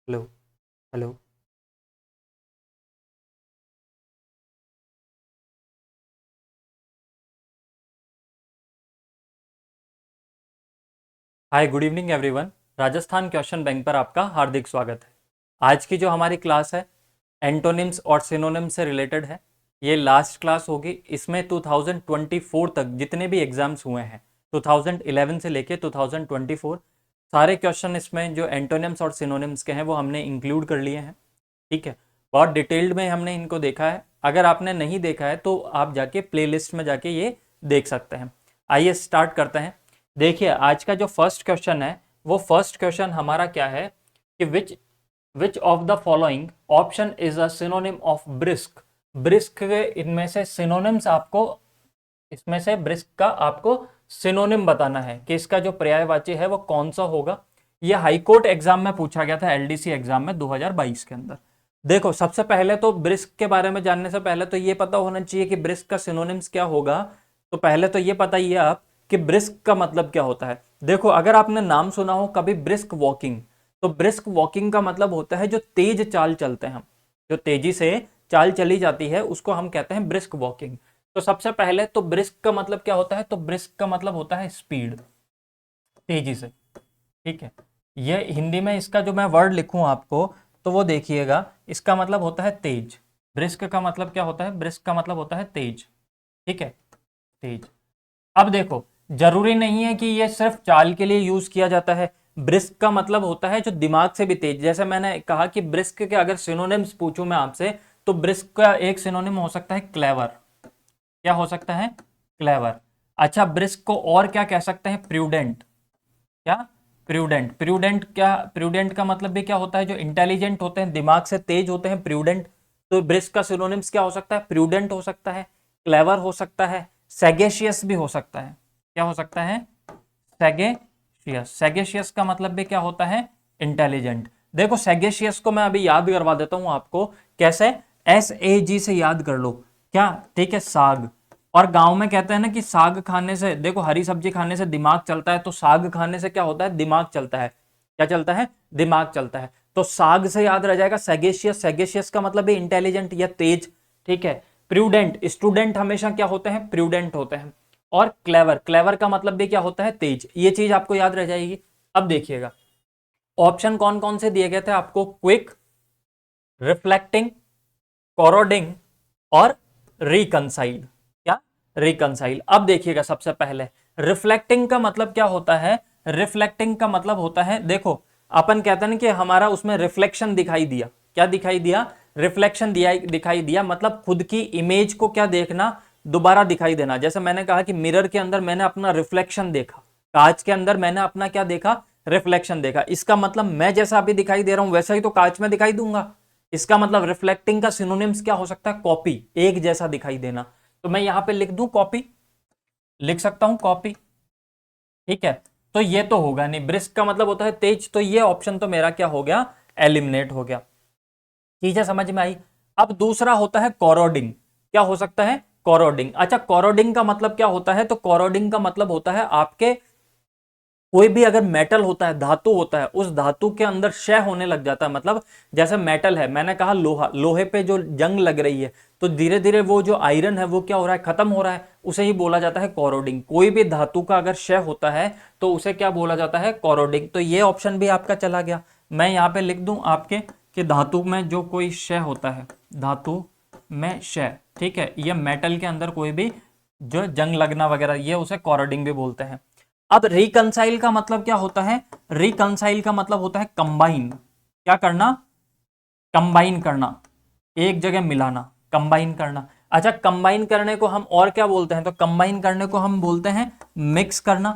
Hello. Hello. Hi, good evening everyone. Rajasthan question bank पर आपका हार्दिक स्वागत है। आज की जो हमारी क्लास है एंटोनिम्स और सिनोनिम्स से रिलेटेड है। ये लास्ट क्लास होगी। इसमें 2024 तक जितने भी एग्जाम्स हुए हैं 2011 से लेके 2024 सारे क्वेश्चन इसमें जो एंटोनिम्स और सिनोनिम्स के हैं वो हमने इंक्लूड कर लिए हैं। ठीक है, बहुत डिटेल्ड में हमने इनको देखा है। अगर आपने नहीं देखा है तो आप जाके प्लेलिस्ट में जाके ये देख सकते हैं। आइए स्टार्ट करते हैं। देखिए, आज का जो फर्स्ट क्वेश्चन है वो फर्स्ट क्वेश्चन हमारा क्या है कि which of the following option is a synonym of brisk. Brisk के इनमें से सिनोनिम्स आपको, इसमें से ब्रिस्क का आपको सिनोनिम बताना है कि इसका जो पर्यायवाची है वो कौन सा होगा। ये हाईकोर्ट एग्जाम में पूछा गया था, एलडीसी एग्जाम में 2022 के अंदर। देखो, सबसे पहले तो ब्रिस्क के बारे में जानने से पहले तो ये पता होना चाहिए कि ब्रिस्क का सिनोनिम्स क्या होगा। तो पहले तो ये बताइए आप कि ब्रिस्क का मतलब क्या होता है। देखो, अगर आपने नाम सुना हो कभी ब्रिस्क वॉकिंग, तो ब्रिस्क वॉकिंग का मतलब होता है जो तेज चाल चलते हैं हम, जो तेजी से चाल चली जाती है उसको हम कहते हैं ब्रिस्क वॉकिंग। तो सबसे पहले तो ब्रिस्क का मतलब क्या होता है, तो ब्रिस्क का मतलब होता है स्पीड, तेजी से। ठीक है, ये हिंदी में इसका जो मैं वर्ड लिखूं आपको तो वो देखिएगा, इसका मतलब होता है तेज। ब्रिस्क का मतलब क्या होता है, ब्रिस्क का मतलब होता है तेज। ठीक है, तेज। अब देखो, जरूरी नहीं है कि ये सिर्फ चाल के लिए यूज किया जाता है। ब्रिस्क का मतलब होता है जो दिमाग से भी तेज। जैसे मैंने कहा कि ब्रिस्क के अगर सिनोनिम्स पूछूं मैं आपसे, तो ब्रिस्क का एक सिनोनिम हो सकता है क्लेवर। क्या हो सकता है, क्लेवर। अच्छा, ब्रिस्क को और क्या कह सकते हैं, प्रूडेंट। क्या, प्रूडेंट। प्रूडेंट क्या, प्रूडेंट का मतलब भी क्या होता है, जो इंटेलिजेंट होते हैं, दिमाग से तेज होते हैं, प्रूडेंट। तो ब्रिस्क का सिनोनिम्स क्या हो सकता है, प्रूडेंट हो सकता है, क्लेवर हो सकता है, सैगेशियस भी हो सकता है। क्या हो सकता है, सैगेशियस। सैगेशियस का मतलब भी क्या होता है, इंटेलिजेंट। देखो, सैगेशियस को मैं अभी याद करवा देता हूं आपको। कैसे, SAG से याद कर लो। क्या, ठीक है, साग। और गांव में कहते हैं ना कि साग खाने से, देखो, हरी सब्जी खाने से दिमाग चलता है, तो साग खाने से क्या होता है, दिमाग चलता है। क्या चलता है, दिमाग चलता है। तो साग से याद रह जाएगा सैगेशियस। सैगेशियस का मतलब भी इंटेलिजेंट या तेज। ठीक है, प्रूडेंट, स्टूडेंट हमेशा क्या होते हैं, प्रूडेंट होते हैं। और क्लेवर, क्लेवर का मतलब भी क्या होता है, तेज। ये चीज आपको याद रह जाएगी। अब देखिएगा, ऑप्शन कौन कौन से दिए गए थे आपको, क्विक, रिफ्लेक्टिंग, कोरोडिंग और रिकनसाइल। क्या, रिकनसाइल। अब देखिएगा, सबसे पहले रिफ्लेक्टिंग का मतलब क्या होता है। रिफ्लेक्टिंग का मतलब होता है, देखो, अपन कहते हैं ना कि हमारा उसमें रिफ्लेक्शन दिखाई दिया। क्या दिखाई दिया, रिफ्लेक्शन दिया, दिखाई दिया मतलब खुद की इमेज को क्या देखना, दोबारा दिखाई देना। जैसे मैंने कहा कि मिरर के अंदर मैंने अपना रिफ्लेक्शन देखा, कांच के अंदर मैंने अपना क्या देखा, रिफ्लेक्शन देखा। इसका मतलब मैं जैसा अभी दिखाई दे रहा हूं वैसा ही तो कांच में दिखाई दूंगा। इसका मतलब रिफ्लेक्टिंग का सिनोनिम्स क्या हो सकता है, कॉपी, एक जैसा दिखाई देना। तो मैं यहां पे लिख दूं कॉपी, लिख सकता हूं कॉपी। ठीक है, तो ये तो होगा नहीं। ब्रिस्क का मतलब होता है तेज, तो ये ऑप्शन तो मेरा क्या हो गया, एलिमिनेट हो गया। चीजें समझ में आई। अब दूसरा होता है कोरोडिंग। क्या हो सकता है, कोरोडिंग। अच्छा, कोरोडिंग का मतलब क्या होता है, तो कोरोडिंग का मतलब होता है आपके कोई भी अगर मेटल होता है, धातु होता है, उस धातु के अंदर क्षय होने लग जाता है। मतलब जैसे मेटल है, मैंने कहा लोहा, लोहे पे जो जंग लग रही है तो धीरे धीरे वो जो आयरन है वो क्या हो रहा है, खत्म हो रहा है। उसे ही बोला जाता है कोरोडिंग। कोई भी धातु का अगर क्षय होता है तो उसे क्या बोला जाता है, कोरोडिंग। तो ये ऑप्शन भी आपका चला गया। मैं यहाँ पे लिख दूं आपके कि धातु में जो कोई क्षय होता है, धातु में क्षय, ठीक है, ये मेटल के अंदर कोई भी जो जंग लगना वगैरह, ये उसे कोरोडिंग भी बोलते हैं। अब रिकंसाइल का मतलब क्या होता है, रिकंसाइल का मतलब होता है कंबाइन। क्या करना, कंबाइन करना, एक जगह मिलाना, कंबाइन करना। अच्छा, कंबाइन करने को हम और क्या बोलते हैं, तो कंबाइन करने को हम बोलते हैं मिक्स करना।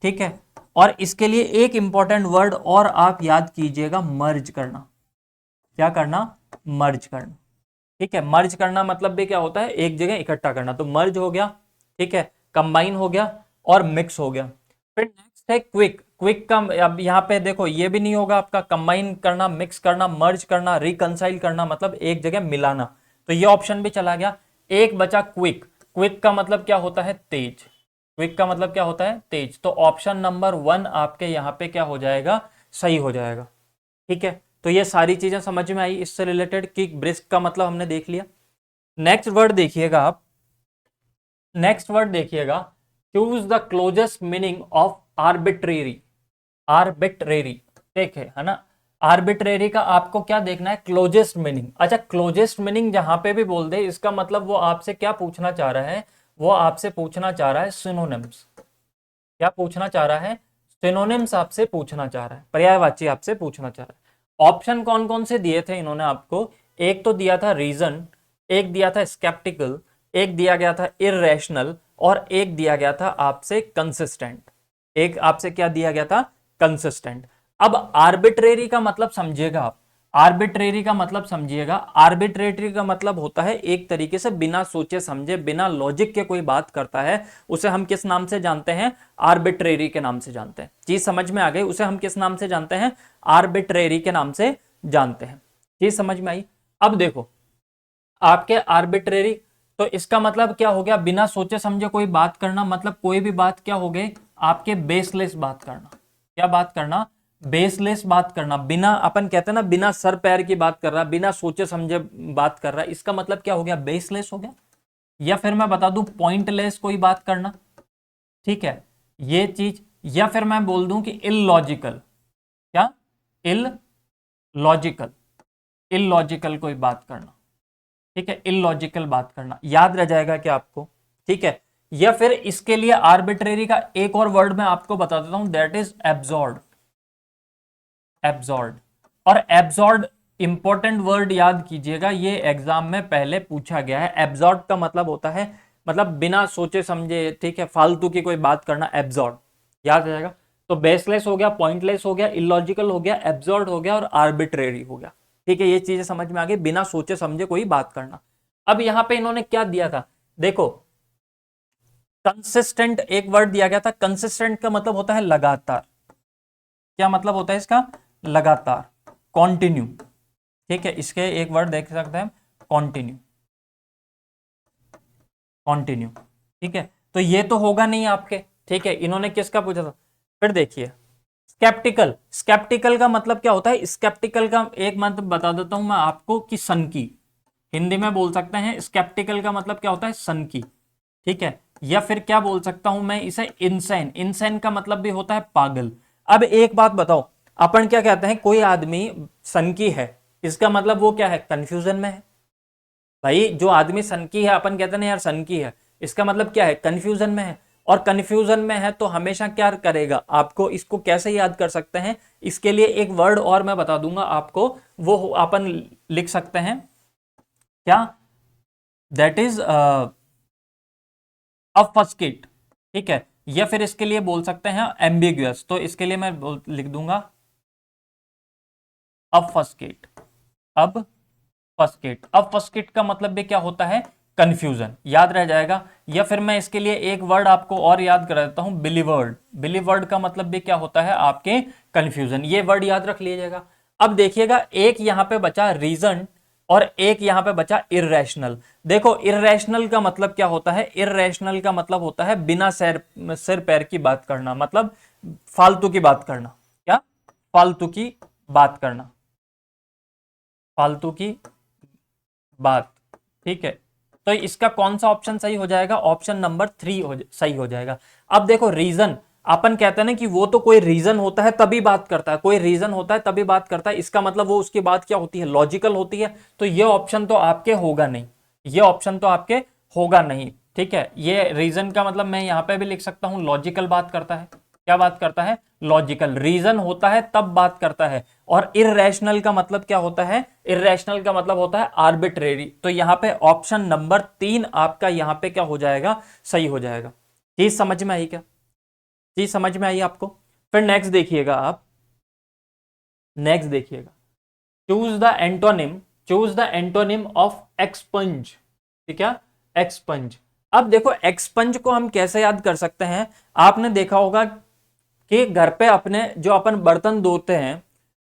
ठीक है, और इसके लिए एक इंपॉर्टेंट वर्ड और आप याद कीजिएगा, मर्ज करना। क्या करना, मर्ज करना। ठीक है, मर्ज करना मतलब भी क्या होता है, एक जगह इकट्ठा करना। तो मर्ज हो गया, ठीक है, कंबाइन हो गया और मिक्स हो गया। फिर नेक्स्ट है क्विक। क्विक का अब यहाँ पे देखो, ये भी नहीं होगा आपका, कंबाइन करना, मिक्स करना, मर्ज करना, रिकंसाइल करना, मतलब एक जगह मिलाना। तो ये ऑप्शन भी चला गया। एक बचा क्विक। क्विक का मतलब क्या होता है, तेज। क्विक का मतलब क्या होता है, तेज। तो ऑप्शन नंबर 1 आपके यहाँ पे क्या हो जाएगा, सही हो जाएगा। ठीक है, तो ये सारी चीजें समझ में आई इससे रिलेटेड कि ब्रिस्क का मतलब हमने देख लिया। नेक्स्ट वर्ड देखिएगा आप, नेक्स्ट वर्ड देखिएगा, choose the closest meaning of arbitrary. Arbitrary, ठीक है ना, आर्बिट्रेरी का आपको क्या देखना है, क्लोजेस्ट मीनिंग। अच्छा, क्लोजेस्ट मीनिंग जहां पे भी बोल दे इसका मतलब वो आपसे क्या पूछना चाह रहा है, वो आपसे पूछना चाह रहा है सिनोनिम्स। क्या पूछना चाह रहा है, सिनोनिम्स आपसे पूछना चाह रहा है, पर्यायवाची आपसे पूछना चाह रहा है। ऑप्शन कौन कौन से दिए थे इन्होंने आपको, एक तो दिया था रीजन, एक दिया था स्केप्टिकल, एक दिया गया था इररेशनल, और एक दिया गया था आपसे कंसिस्टेंट। एक आपसे क्या दिया गया था, कंसिस्टेंट। अब आर्बिट्रेरी का मतलब समझिएगा आप, आर्बिट्रेरी का मतलब समझिएगा, आर्बिट्रेरी का मतलब होता है एक तरीके से बिना सोचे समझे, बिना लॉजिक के कोई बात करता है, उसे हम किस नाम से जानते हैं, आर्बिट्रेरी के नाम से जानते हैं। चीज समझ में आ गई, उसे हम किस नाम से जानते हैं, आर्बिट्रेरी के नाम से जानते हैं। चीज समझ में आई। अब देखो आपके आर्बिट्रेरी, तो इसका मतलब क्या हो गया, बिना सोचे समझे कोई बात करना, मतलब कोई भी बात क्या हो गई, आपके बेसलेस बात करना। क्या बात करना, बेसलेस बात करना, बिना, अपन कहते हैं ना बिना सर पैर की बात कर रहा, बिना सोचे समझे बात कर रहा, इसका मतलब क्या हो गया, बेसलेस हो गया। या फिर मैं बता दूं पॉइंटलेस कोई बात करना, ठीक है, ये चीज। या फिर मैं बोल दूं कि इललॉजिकल, क्या, इललॉजिकल, इललॉजिकल कोई बात करना, ठीक है, इललॉजिकल बात करना, याद रह जाएगा क्या आपको, ठीक है। या फिर इसके लिए आर्बिट्रेरी का एक और वर्ड मैं आपको बता देता हूं, दैट इज एब्जॉर्ड। एब्जॉर्ड, और एब्जॉर्ड इंपॉर्टेंट वर्ड याद कीजिएगा, ये एग्जाम में पहले पूछा गया है। एब्जॉर्ड का मतलब होता है, मतलब बिना सोचे समझे, ठीक है, फालतू की कोई बात करना, एब्जॉर्ड, याद रहेगा। तो बेसलेस हो गया, पॉइंटलेस हो गया, इलॉजिकल हो गया, एब्जॉर्ड हो गया, और आर्बिट्रेरी हो गया, ठीक है। ये चीजें समझ में आ गई, बिना सोचे समझे कोई बात करना। अब यहां पे इन्होंने क्या दिया था, देखो कंसिस्टेंट एक वर्ड दिया गया था, कंसिस्टेंट का मतलब होता है लगातार। क्या मतलब होता है इसका, लगातार, कॉन्टिन्यू, ठीक है। इसके एक वर्ड देख सकते हैं, कॉन्टिन्यू, कॉन्टिन्यू, ठीक है। तो ये तो होगा नहीं आपके, ठीक है, इन्होंने किसका पूछा था। फिर देखिए स्केप्टिकल, स्केप्टिकल का मतलब क्या होता है, स्केप्टिकल का एक मतलब बता देता हूं मैं आपको कि सन की, हिंदी में बोल सकते हैं स्केप्टिकल का मतलब क्या होता है, सन की, ठीक है। या फिर क्या बोल सकता हूं मैं इसे, इंसेन, इंसेन का मतलब भी होता है पागल। अब एक बात बताओ, अपन क्या कहते हैं, कोई आदमी सनकी है, इसका मतलब वो क्या है, कंफ्यूजन में है। भाई जो आदमी सनकी है, अपन कहते हैं ना यार सनकी है, इसका मतलब क्या है, कंफ्यूजन में है। और कंफ्यूजन में है तो हमेशा क्या करेगा, आपको इसको कैसे याद कर सकते हैं, इसके लिए एक वर्ड और मैं बता दूंगा आपको, वो अपन लिख सकते हैं, क्या, दैट इज ऑफस्केट, ठीक है। या फिर इसके लिए बोल सकते हैं एम्बिगुअस, तो इसके लिए मैं लिख दूंगा ऑफस्केट। अब फस्केट, अब फस्केट का मतलब भी क्या होता है, कंफ्यूजन, याद रह जाएगा। या फिर मैं इसके लिए एक वर्ड आपको और याद करा देता हूं, बिलीवर्ड। बिलीवर्ड का मतलब भी क्या होता है, आपके कंफ्यूजन, ये वर्ड याद रख लीजिएगा। अब देखिएगा एक यहां पे बचा रीजन, और एक यहां पे बचा इर्रेशनल। देखो इर्रेशनल का मतलब क्या होता है, इर्रेशनल का मतलब होता है बिना सिर पैर की बात करना, मतलब फालतू की बात करना। क्या, फालतू की बात करना, फालतू की बात, ठीक है। तो इसका कौन सा ऑप्शन सही हो जाएगा, ऑप्शन नंबर 3 सही हो जाएगा। अब देखो रीजन, अपन कहते हैं ना कि वो तो कोई रीजन होता है तभी बात करता है, कोई रीजन होता है तभी बात करता है, इसका मतलब वो उसकी बात क्या होती है, लॉजिकल होती है। तो ये ऑप्शन तो आपके होगा नहीं, ये ऑप्शन तो आपके होगा नहीं, ठीक है। ये रीजन का मतलब मैं यहां पे भी लिख सकता हूं, लॉजिकल बात करता है। क्या बात करता है, लॉजिकल, रीजन होता है तब बात करता है। और इररेशनल का मतलब क्या होता है, इररेशनल का मतलब होता है आर्बिट्रेरी। तो यहां पे ऑप्शन नंबर 3 आपका यहां पे क्या हो जाएगा, सही हो जाएगा। चीज समझ में आई क्या, चीज समझ में आई आपको। फिर नेक्स्ट देखिएगा आप, नेक्स्ट देखिएगा, choose the antonym, choose the antonym of expunge, ठीक है, एक्सपंज। अब देखो एक्सपंज को हम कैसे याद कर सकते हैं, आपने देखा होगा कि घर पे अपने जो अपन बर्तन धोते हैं,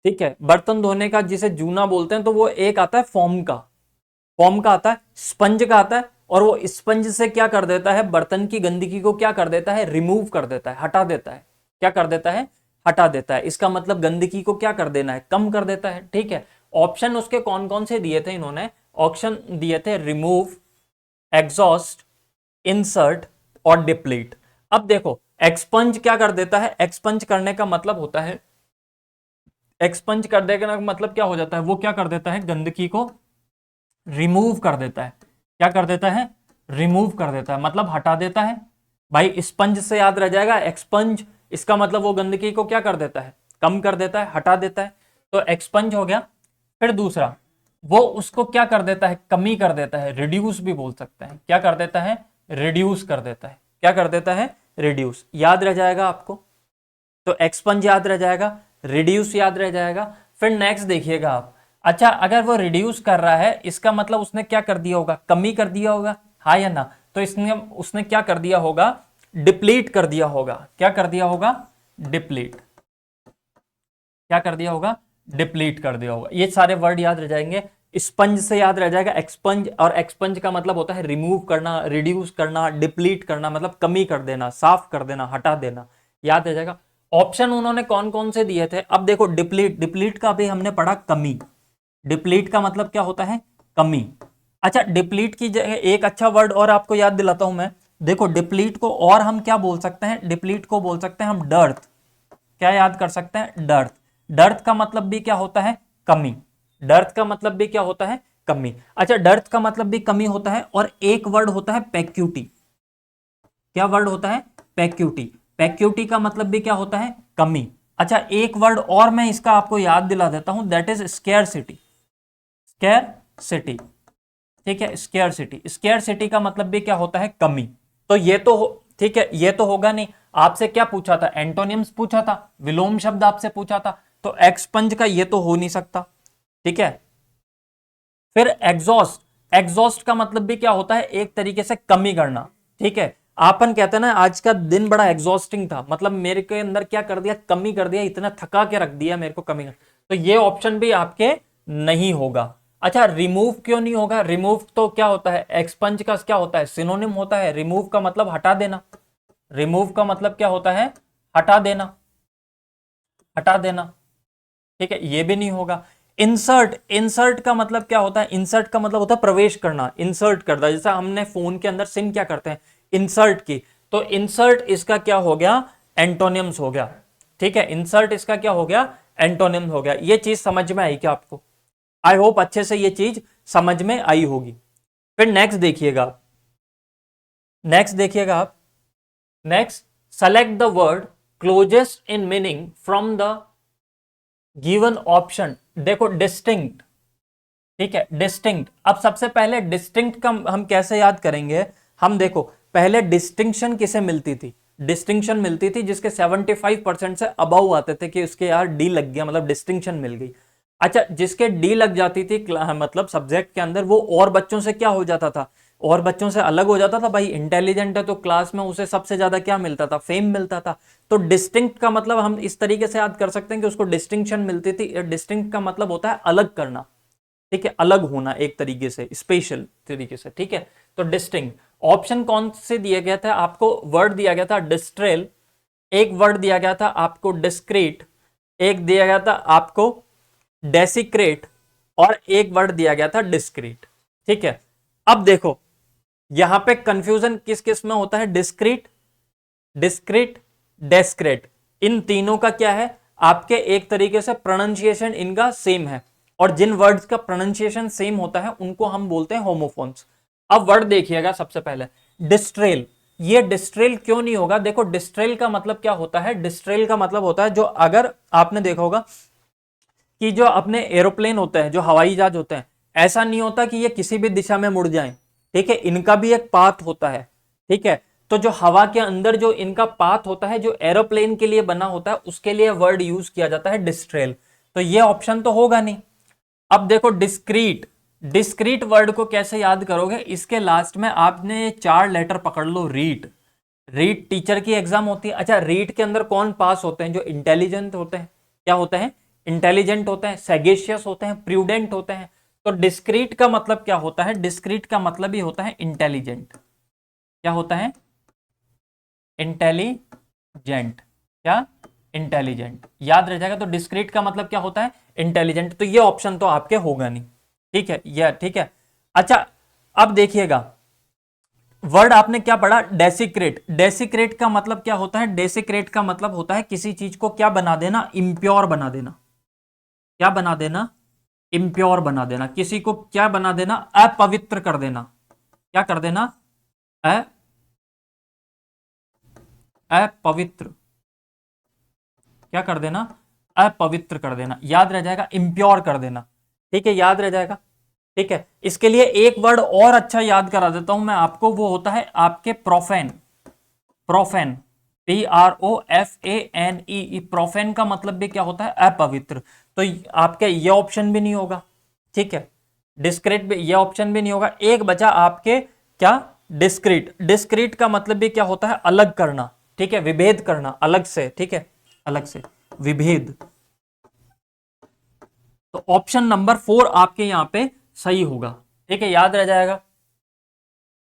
ठीक है, बर्तन धोने का जिसे जूना बोलते हैं, तो वो एक आता है फोम का, फोम का आता है, स्पंज का आता है। और वो स्पंज से क्या कर देता है, बर्तन की गंदगी को क्या कर देता है, रिमूव कर देता है, हटा देता है। क्या कर देता है, हटा देता है। इसका मतलब गंदगी को क्या कर देना है, कम कर देता है। ठीक है, ऑप्शन उसके कौन कौन से दिए थे इन्होंने, ऑप्शन दिए थे रिमूव, एग्जॉस्ट, इंसर्ट और डिप्लीट। अब देखो एक्सपंज क्या कर देता है, एक्सपंज करने का मतलब होता है, एक्सपंज कर देने का मतलब क्या हो जाता है, वो क्या कर देता है, गंदगी को रिमूव कर देता है। क्या कर देता है, रिमूव कर देता है, मतलब हटा देता है। भाई स्पंज से याद रह जाएगा, एक्सपंज, इसका मतलब वो गंदगी को क्या कर देता है, कम कर देता है, हटा देता है। तो एक्सपंज हो गया। फिर दूसरा, वो उसको क्या कर देता है, कमी कर देता है, रिड्यूस भी बोल सकते हैं। क्या कर देता है, रिड्यूस कर देता है। क्या कर देता है, रिड्यूस। याद रह जाएगा आपको, तो एक्सपंज याद रह जाएगा, रिड्यूस याद रह जाएगा। फिर नेक्स्ट देखिएगा आप, अच्छा अगर वो रिड्यूस कर रहा है, इसका मतलब उसने क्या कर दिया होगा, कमी कर दिया होगा, हाँ या ना। तो इसने उसने क्या कर दिया होगा, डिप्लीट कर दिया होगा। क्या कर दिया होगा, डिप्लीट। क्या कर दिया होगा, डिप्लीट कर दिया होगा। ये सारे वर्ड याद रह जाएंगे। स्पंज से याद रह जाएगा एक्सपंज, और एक्सपंज का मतलब होता है रिमूव करना, रिड्यूस करना, डिप्लीट करना मतलब कमी कर देना, साफ कर देना, हटा देना। याद रह जाएगा। ऑप्शन उन्होंने कौन कौन से दिए थे, अब देखो डिप्लीट, डिप्लीट का भी हमने पढ़ा कमी। डिप्लीट का मतलब क्या होता है, कमी। अच्छा डिप्लीट की जगह एक अच्छा वर्ड और आपको याद दिलाता हूं मैं, देखो डिप्लीट को और हम क्या बोल सकते हैं, डिप्लीट को बोल सकते हैं हम डर्थ। क्या याद कर सकते हैं, डर्थ। डर्थ का मतलब भी क्या होता है, कमी। डर्थ का मतलब भी क्या होता है, कमी। अच्छा डर्थ का मतलब भी कमी होता है, और एक वर्ड होता है पैक्यूटी। क्या वर्ड होता है, पैक्यूटी। पैक्यूटी का मतलब भी क्या होता है, कमी। अच्छा एक वर्ड और मैं इसका आपको याद दिला देता हूं, दैट इज स्केयरसिटी। स्केयरसिटी, ठीक है, स्केयरसिटी। स्केयरसिटी का मतलब भी क्या होता है, कमी। तो ये तो ठीक है, ये तो होगा नहीं। आपसे क्या पूछा था, एंटोनिम्स पूछा था, विलोम शब्द आपसे पूछा था, तो एक्सपंज का ये तो हो नहीं सकता। ठीक है, फिर एग्जॉस्ट, एग्जॉस्ट का मतलब भी क्या होता है, एक तरीके से कमी करना। ठीक है, आपन कहते हैं ना आज का दिन बड़ा एग्जॉस्टिंग था, मतलब मेरे के अंदर क्या कर दिया, कमी कर दिया, इतना थका के रख दिया मेरे को, कमी कर। तो ये ऑप्शन भी आपके नहीं होगा। अच्छा रिमूव क्यों नहीं होगा, रिमूव तो क्या होता है, एक्सपंज का क्या होता है, सिनोनिम होता है। रिमूव का मतलब हटा देना, रिमूव का मतलब क्या होता है, हटा देना, हटा देना। ठीक है, ये भी नहीं होगा। इंसर्ट, इंसर्ट का मतलब क्या होता है, इंसर्ट का मतलब होता है प्रवेश करना, इंसर्ट करना। जैसा हमने फोन के अंदर सिम क्या करते हैं, इंसर्ट की। तो इंसर्ट इसका क्या हो गया, एंटोनिम्स हो गया। ठीक है, इंसर्ट इसका क्या हो गया, एंटोनिम्स हो गया। ये चीज समझ में आई क्या आपको, आई होप अच्छे से ये चीज समझ में आई होगी। फिर नेक्स्ट देखिएगा, नेक्स्ट देखिएगा आप, next select the word closest in meaning from the given option. देखो डिस्टिंक्ट, ठीक है, डिस्टिंक्ट। अब सबसे पहले डिस्टिंक्ट का हम कैसे याद करेंगे, हम देखो पहले डिस्टिंक्शन किसे मिलती थी, डिस्टिंक्शन मिलती थी जिसके 75% से अबव आते थे, कि उसके यार डी लग गया, मतलब डिस्टिंक्शन मिल गई। अच्छा जिसके डी लग जाती थी मतलब सब्जेक्ट के अंदर, वो और बच्चों से क्या हो जाता था, और बच्चों से अलग हो जाता था। भाई इंटेलिजेंट है तो क्लास में उसे सबसे ज्यादा क्या मिलता था, फेम मिलता था। तो डिस्टिंक्ट का मतलब हम इस तरीके से याद कर सकते हैं कि उसको डिस्टिंक्शन मिलती थी। डिस्टिंक्ट का मतलब होता है अलग करना, ठीक है, अलग होना एक तरीके से, स्पेशल तरीके से। ठीक है, तो डिस्टिंक्ट। ऑप्शन कौन से दिए गए थे आपको, वर्ड दिया गया था डिस्ट्रेल, एक वर्ड दिया गया था आपको डिस्क्रीट, एक दिया गया था आपको डेसिक्रेट, और एक वर्ड दिया गया था डिस्क्रीट। ठीक है, अब देखो यहां पे कंफ्यूजन किस किस में होता है, डिस्क्रीट, डिस्क्रीट, डेस्क्रेट, इन तीनों का क्या है, आपके एक तरीके से प्रोनाउंसिएशन इनका सेम है, और जिन वर्ड्स का प्रोनाउंसिएशन सेम होता है उनको हम बोलते हैं होमोफोन्स। अब वर्ड देखिएगा सबसे पहले डिस्ट्रेल। ये डिस्ट्रेल क्यों नहीं होगा, देखो डिस्ट्रेल का मतलब क्या होता है, डिस्ट्रेल का मतलब होता है, जो अगर आपने देखा होगा कि जो अपने एरोप्लेन होते हैं, जो हवाई जहाज होते हैं, ऐसा नहीं होता कि ये किसी भी दिशा में मुड़ जाएं। ठीक है, इनका भी एक पाथ होता है। ठीक है, तो जो हवा के अंदर जो इनका पाथ होता है, जो एरोप्लेन के लिए बना होता है, उसके लिए वर्ड यूज किया जाता है डिस्ट्रेल। तो ये ऑप्शन तो होगा नहीं। अब देखो डिस्क्रीट, डिस्क्रीट वर्ड को कैसे याद करोगे, इसके लास्ट में आपने 4 लेटर पकड़ लो, रीट। रीट टीचर की एग्जाम होती है। अच्छा रीट के अंदर कौन पास होते हैं, जो इंटेलिजेंट होते हैं, क्या होते हैं, इंटेलिजेंट होते हैं, सैगेशियस होते हैं, प्रूडेंट होते हैं। तो डिस्क्रीट का मतलब क्या होता है, डिस्क्रीट का मतलब ही होता है इंटेलिजेंट। क्या होता है, इंटेलिजेंट, क्या, इंटेलिजेंट, याद रह जाएगा। तो डिस्क्रीट का मतलब क्या होता है, इंटेलिजेंट। तो ये ऑप्शन तो आपके होगा नहीं, ठीक है, ये ठीक है। अच्छा, अब देखिएगा वर्ड आपने क्या पढ़ा, डेसिक्रेट। डेसिक्रेट का मतलब क्या होता है, डेसिक्रेट का मतलब होता है किसी चीज को क्या बना देना, इम्प्योर बना देना। क्या बना देना, इम्प्योर बना देना। किसी को क्या बना देना, अपवित्र कर देना। क्या कर देना, अपवित्र। क्या कर देना, अपवित्र कर देना, याद रह जाएगा, इम्प्योर कर देना, ठीक है, याद रह जाएगा। ठीक है, इसके लिए एक वर्ड और अच्छा याद करा देता हूं मैं आपको, वो होता है आपके प्रोफेन। प्रोफेन, PROFANE, प्रोफेन का मतलब भी क्या होता है, अपवित्र। तो आपके ये ऑप्शन भी नहीं होगा, ठीक है। डिस्क्रीट भी, ये ऑप्शन भी नहीं होगा। एक बचा आपके क्या, डिस्क्रीट। डिस्क्रीट का मतलब भी क्या होता है, अलग करना, ठीक है, विभेद करना अलग से, ठीक है, अलग से, विभेद। तो ऑप्शन नंबर 4 आपके यहां पे सही होगा, ठीक है, याद रह जाएगा।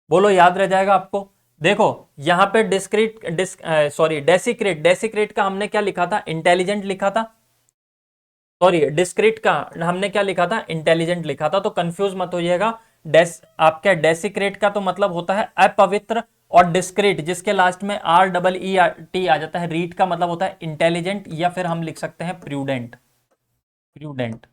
बोलो, याद रह जाएगा आपको। देखो यहां पे डेसिक्रेट, डेसिक्रेट का हमने क्या लिखा था, इंटेलिजेंट लिखा था। सॉरी, डिस्क्रीट का हमने क्या लिखा था, इंटेलिजेंट लिखा था। तो कंफ्यूज मत होइएगा। आपका डेसिक्रेट का तो मतलब होता है अपवित्र, और डिस्क्रीट जिसके लास्ट में REET आ जाता है, रीट का मतलब होता है इंटेलिजेंट, या फिर हम लिख सकते हैं प्रूडेंट। प्रूडेंट,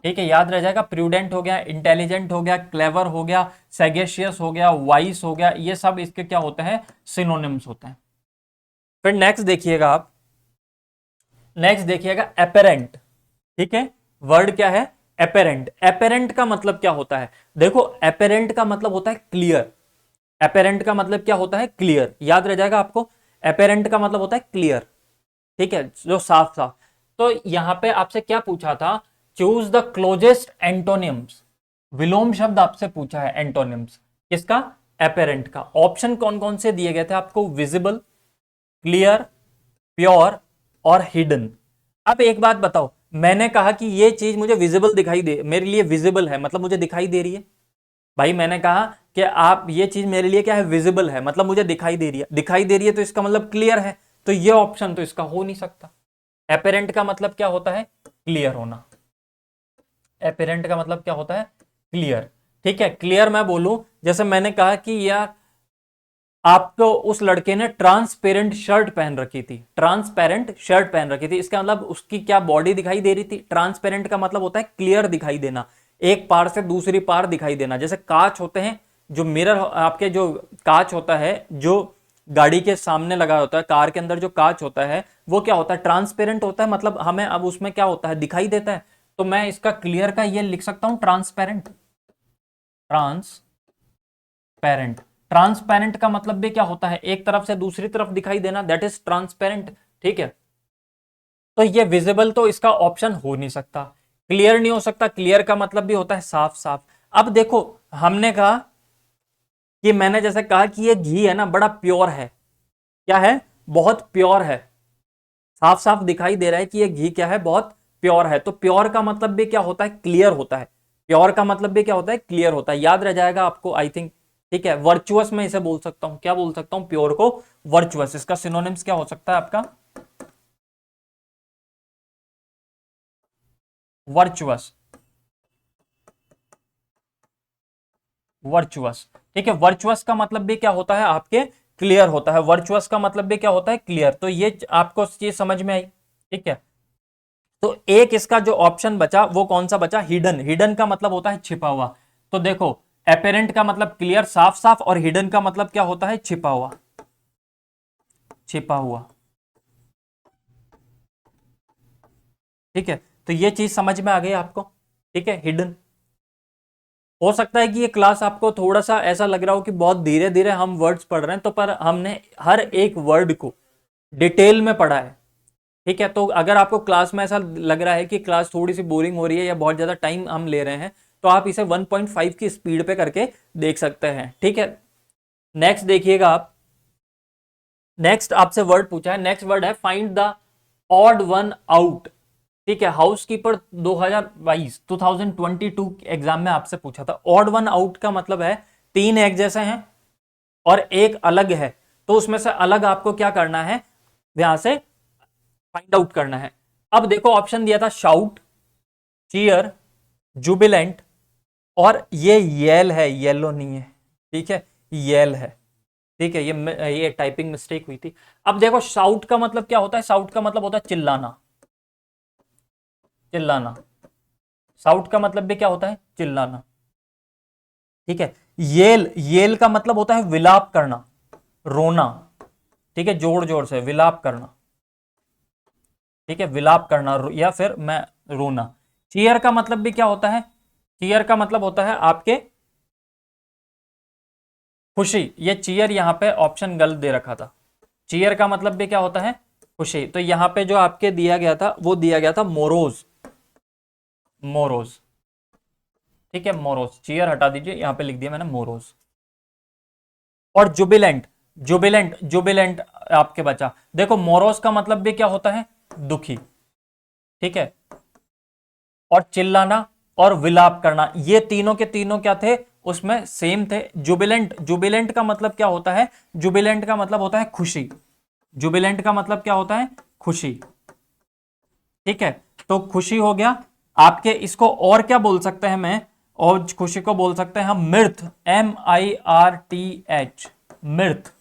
ठीक है, याद रह जाएगा। प्रूडेंट हो गया, इंटेलिजेंट हो गया, क्लेवर हो गया, सैगेशियस हो गया, वाइस हो गया, ये सब इसके क्या होते हैं, सिनोनिम्स होते हैं। फिर नेक्स्ट देखिएगा आप, नेक्स्ट देखिएगा एपेरेंट, ठीक है। वर्ड क्या है, एपेरेंट। एपेरेंट का मतलब क्या होता है, देखो एपेरेंट का मतलब होता है क्लियर। एपेरेंट का मतलब क्या होता है, क्लियर, याद रह जाएगा आपको। एपेरेंट का मतलब होता है क्लियर, ठीक है, जो साफ साफ। तो यहां पे आपसे क्या पूछा था, चूज द क्लोजेस्ट एंटोनिम्स। विलोम शब्द आपसे पूछा है, एंटोनिम्स किसका, एपेरेंट का। ऑप्शन कौन कौन से दिए गए थे आपको, विजिबल, क्लियर, प्योर और हिडन। अब एक बात बताओ, मैंने कहा कि ये चीज मुझे विजिबल दिखाई दे, मेरे लिए विजिबल है, मतलब मुझे दिखाई दे रही है। भाई मैंने कहा कि आप, ये चीज मेरे लिए क्या है, विजिबल है, मतलब मुझे दिखाई दे रही है। दिखाई दे रही है तो इसका मतलब क्लियर है। तो ये ऑप्शन तो इसका हो नहीं सकता। एपेरेंट का मतलब क्या होता है, क्लियर होना। एपेरेंट का मतलब क्या होता है, क्लियर, ठीक है। क्लियर मैं बोलूं, जैसे मैंने कहा कि यार आपको उस लड़के ने ट्रांसपेरेंट शर्ट पहन रखी थी, ट्रांसपेरेंट शर्ट पहन रखी थी, इसका मतलब उसकी क्या बॉडी दिखाई दे रही थी। ट्रांसपेरेंट का मतलब होता है क्लियर दिखाई देना, एक पार से दूसरी पार दिखाई देना। जैसे कांच होते हैं, जो मिरर आपके, जो कांच होता है, जो गाड़ी के सामने लगा होता है, कार के अंदर जो कांच होता है, वो क्या होता है, ट्रांसपेरेंट होता है, मतलब हमें अब उसमें क्या होता है, दिखाई देता है। तो मैं इसका क्लियर का ये लिख सकता हूं, ट्रांसपेरेंट। ट्रांसपेरेंट, ट्रांसपेरेंट का मतलब भी क्या होता है, एक तरफ से दूसरी तरफ दिखाई देना, दैट इज ट्रांसपेरेंट, ठीक है। तो ये विजिबल तो इसका ऑप्शन हो नहीं सकता। क्लियर नहीं हो सकता, क्लियर का मतलब भी होता है साफ साफ। अब देखो, हमने कहा कि, मैंने जैसे कहा कि ये घी है ना, बड़ा प्योर है। क्या है, बहुत प्योर है, साफ साफ दिखाई दे रहा है कि ये घी क्या है, बहुत प्योर है। तो प्योर का मतलब भी क्या होता है, क्लियर होता है। प्योर का मतलब भी क्या होता है, क्लियर होता है, याद रह जाएगा आपको, आई थिंक, ठीक है। वर्चुअस में इसे बोल सकता हूं, क्या बोल सकता हूं, प्योर को वर्चुअस। इसका सिनोनिम्स क्या हो सकता है आपका, वर्चुअस। वर्चुअस, ठीक है। वर्चुअस का मतलब भी क्या होता है आपके, क्लियर होता है। वर्चुअस का मतलब भी क्या होता है, क्लियर। तो ये आपको चीज समझ में आई, ठीक है। तो एक इसका जो ऑप्शन बचा वो कौन सा बचा, हिडन। हिडन का मतलब होता है छिपा हुआ। तो देखो, एपेरेंट का मतलब क्लियर साफ साफ, और हिडन का मतलब क्या होता है, छिपा हुआ, छिपा हुआ, ठीक है। तो ये चीज समझ में आ गई आपको, ठीक है, हिडन। हो सकता है कि ये क्लास आपको थोड़ा सा ऐसा लग रहा हो कि बहुत धीरे धीरे हम वर्ड्स पढ़ रहे हैं, तो पर हमने हर एक वर्ड को डिटेल में पढ़ा है, ठीक है। तो अगर आपको क्लास में ऐसा लग रहा है कि क्लास थोड़ी सी बोरिंग हो रही है या बहुत ज्यादा टाइम हम ले रहे हैं, तो आप इसे 1.5 की स्पीड पे करके देख सकते हैं, ठीक है। नेक्स्ट देखिएगा आप, नेक्स्ट आपसे वर्ड पूछा है, नेक्स्ट वर्ड है find the odd one out, ठीक है। हाउसकीपर 2022 एग्जाम में आपसे पूछा था। ऑड वन आउट का मतलब है तीन एक जैसे हैं और एक अलग है, तो उसमें से अलग आपको क्या करना है, यहां से फाइंड आउट करना है। अब देखो ऑप्शन दिया था शाउट, चीयर, जुबिलेंट और ये येल है, येलो नहीं है, ठीक है, येल है, ठीक है, ये टाइपिंग मिस्टेक हुई थी। अब देखो शाउट का मतलब क्या होता है, शाउट का मतलब होता है चिल्लाना, चिल्लाना, शाउट का मतलब भी क्या होता है, चिल्लाना, ठीक है। येल, येल का मतलब होता है विलाप करना, रोना, ठीक है, जोर जोर से विलाप करना, ठीक है, विलाप करना या फिर मैं रोना। चीयर का मतलब भी क्या होता है, चीयर का मतलब होता है आपके खुशी। ये चीयर यहां पे ऑप्शन गलत दे रखा था, चीयर का मतलब भी क्या होता है, खुशी। तो यहां पे जो आपके दिया गया था वो दिया गया था मोरोज, मोरोज, ठीक है, मोरोज, चीयर हटा दीजिए, यहां पे लिख दिया मैंने मोरोज। और जुबिलेंट, जुबिलेंट, जुबिलेंट आपके बचा। देखो मोरोज का मतलब भी क्या होता है, दुखी, ठीक है, और चिल्लाना और विलाप करना, ये तीनों के तीनों क्या थे, उसमें सेम थे। जुबिलेंट, जुबिलेंट का मतलब क्या होता है, जुबिलेंट का मतलब होता है खुशी, जुबिलेंट का मतलब क्या होता है, खुशी, ठीक है। तो खुशी हो गया आपके, इसको और क्या बोल सकते हैं मैं, और खुशी को बोल सकते हैं हम मिर्थ, MIRTH, मिर्थ।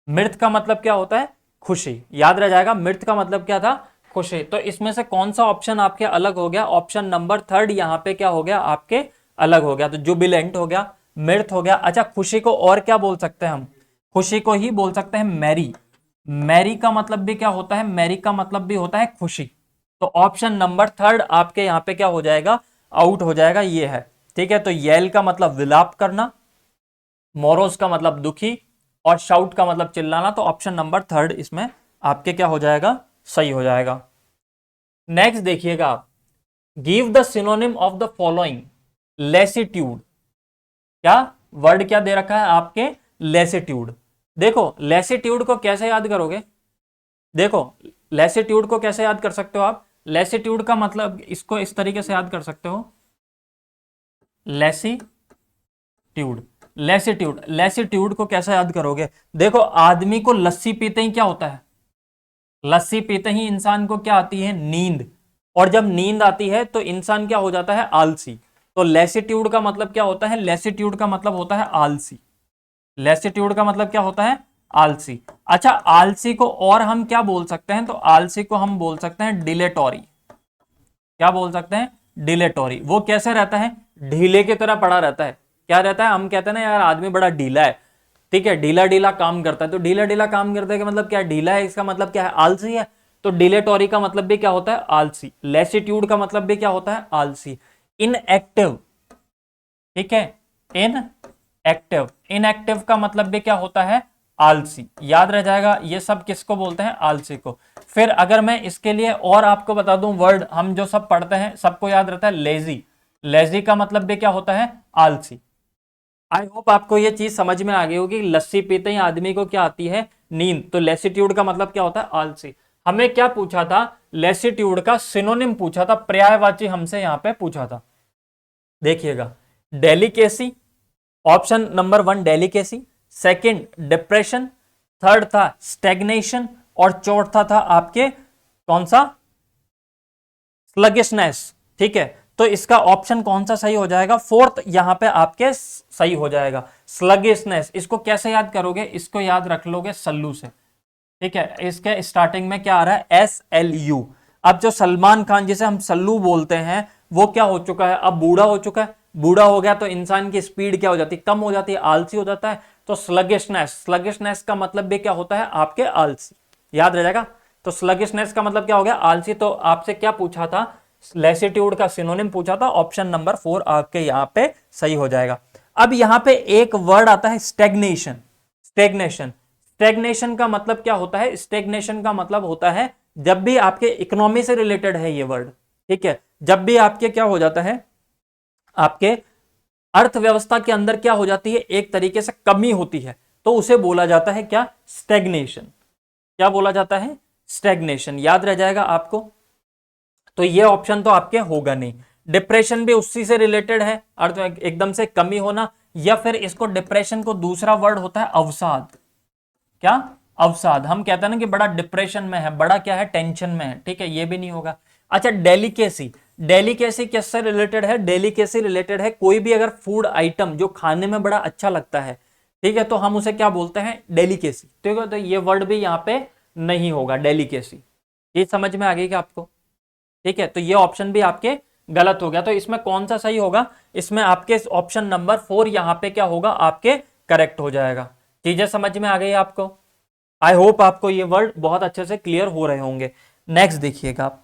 मिर्थ का मतलब क्या होता है, खुशी, याद रह जाएगा, मिर्थ का मतलब क्या था, खुशी। तो इसमें से कौन सा ऑप्शन आपके अलग हो गया, ऑप्शन नंबर थर्ड यहां पे क्या हो गया आपके अलग हो गया। तो जुबिलेंट हो गया, मिर्थ हो गया। अच्छा खुशी को और क्या बोल सकते हैं हम, खुशी को ही बोल सकते हैं मैरी। मैरी का मतलब भी क्या होता है, मैरी का मतलब भी होता है खुशी। तो ऑप्शन नंबर थर्ड आपके यहां पे क्या हो जाएगा, आउट हो जाएगा, ये है, ठीक है। तो येल का मतलब विलाप करना, मोरोज का मतलब दुखी, और शाउट का मतलब चिल्लाना। तो ऑप्शन नंबर थर्ड इसमें आपके क्या हो जाएगा, सही हो जाएगा। नेक्स्ट देखिएगा आप, give the synonym of the following, lassitude. क्या वर्ड क्या दे रखा है आपके, लेसिट्यूड। देखो लेसिट्यूड को कैसे याद करोगे, देखो लेसिट्यूड को कैसे याद कर सकते हो आप, लेसिट्यूड का मतलब इसको इस तरीके से याद कर सकते हो, लेसिट्यूड, लेसिट्यूड, लेसिट्यूड को कैसे याद करोगे, देखो आदमी को लस्सी पीते ही क्या होता है, लस्सी पीते ही इंसान को क्या आती है, नींद। और जब नींद आती है तो इंसान क्या हो जाता है, आलसी। तो लेसिट्यूड का मतलब क्या होता है, लेसिट्यूड का मतलब होता है आलसी, लेसिट्यूड का मतलब क्या होता है, आलसी। अच्छा आलसी को और हम क्या बोल सकते हैं, तो आलसी को हम बोल सकते हैं डिलेटोरी। क्या बोल सकते हैं, डिलेटोरी। वो कैसे रहता है, ढीले की तरह पड़ा रहता है। क्या रहता है, हम कहते हैं ना यार आदमी बड़ा ढीला है, ठीक है, ढीला ढीला काम करता है। तो ढीला ढीला काम करता है का मतलब क्या, ढीला है, इसका मतलब क्या है, आलसी है। तो डिलेटोरी का मतलब भी क्या होता है, आलसी। लेसिट्यूड का मतलब भी क्या होता है, आलसी। इनएक्टिव, ठीक है, इनएक्टिव, इनएक्टिव का मतलब भी क्या होता है, आलसी। याद रह जाएगा, ये सब किसको बोलते हैं, आलसी को। फिर अगर मैं इसके लिए और आपको बता दूं वर्ड, हम जो सब पढ़ते हैं सबको याद रहता है, लेजी। लेजी का मतलब भी क्या होता है, आलसी। आई होप आपको ये चीज समझ में आ गई होगी, लस्सी पीते ही आदमी को क्या आती है, नींद। तो लेसिट्यूड का मतलब क्या होता है, आलसी। हमें क्या पूछा था, लेसिट्यूड का सिनोनिम पूछा था, पर्यायवाची हमसे यहां पे पूछा था। देखिएगा, delicacy, option number one delicacy, second depression, third था स्टेग्नेशन, और चौथा था आपके कौन सा, स्लगिशनेस, ठीक है। तो इसका ऑप्शन कौन सा सही हो जाएगा, फोर्थ यहां पे आपके सही हो जाएगा, स्लगिशनेस। इसको कैसे याद करोगे, इसको याद रख लोगे सल्लू से, ठीक है। इसके स्टार्टिंग में क्या आ रहा है, SLU। अब जो सलमान खान जिसे हम सल्लू बोलते हैं वो क्या हो चुका है, अब बूढ़ा हो चुका है। बूढ़ा हो गया तो इंसान की स्पीड क्या हो जाती है, कम हो जाती है, आलसी हो जाता है। तो स्लगिशनेस, स्लगिशनेस का मतलब भी क्या होता है, आपके आलसी। याद रह जाएगा। तो स्लगिशनेस का मतलब क्या हो गया, आलसी। तो आपसे क्या पूछा था, लेसिट्यूड का सिनोनिम पूछा था, ऑप्शन नंबर 4 आपके यहां पे सही हो जाएगा। अब यहां पे एक वर्ड आता है स्टेग्नेशन, स्टेग्नेशन। स्टेग्नेशन का मतलब क्या होता है, स्टेग्नेशन का मतलब होता है जब भी आपके इकोनॉमी से रिलेटेड है ये वर्ड, ठीक है, जब भी आपके क्या हो जाता है, आपके अर्थव्यवस्था के अंदर क्या हो जाती है, एक तरीके से कमी होती है, तो उसे बोला जाता है क्या, स्टेग्नेशन। क्या बोला जाता है, स्टेग्नेशन। याद रह जाएगा आपको। तो ये ऑप्शन तो आपके होगा नहीं। डिप्रेशन भी उसी से रिलेटेड है, अर्थ एकदम से कमी होना, या फिर इसको डिप्रेशन को दूसरा वर्ड होता है अवसाद। क्या, अवसाद, हम कहते हैं ना कि बड़ा डिप्रेशन में है, बड़ा क्या है, टेंशन में है, ठीक है, ये भी नहीं होगा। अच्छा, डेलिकेसी, डेलिकेसी किससे रिलेटेड है, डेलिकेसी रिलेटेड है कोई भी अगर फूड आइटम जो खाने में बड़ा अच्छा लगता है, ठीक है, तो हम उसे क्या बोलते हैं, डेलिकेसी, ठीक है, तो ये वर्ड भी यहाँ पे नहीं होगा, डेलिकेसी। ये समझ में आ गई क्या आपको, ठीक है, तो ये ऑप्शन भी आपके गलत हो गया। तो इसमें कौन सा सही होगा, इसमें आपके ऑप्शन नंबर 4 यहां पे क्या होगा, आपके करेक्ट हो जाएगा। चीजें समझ में आ गई आपको, आई होप आपको ये वर्ड बहुत अच्छे से क्लियर हो रहे होंगे। नेक्स्ट देखिएगा आप,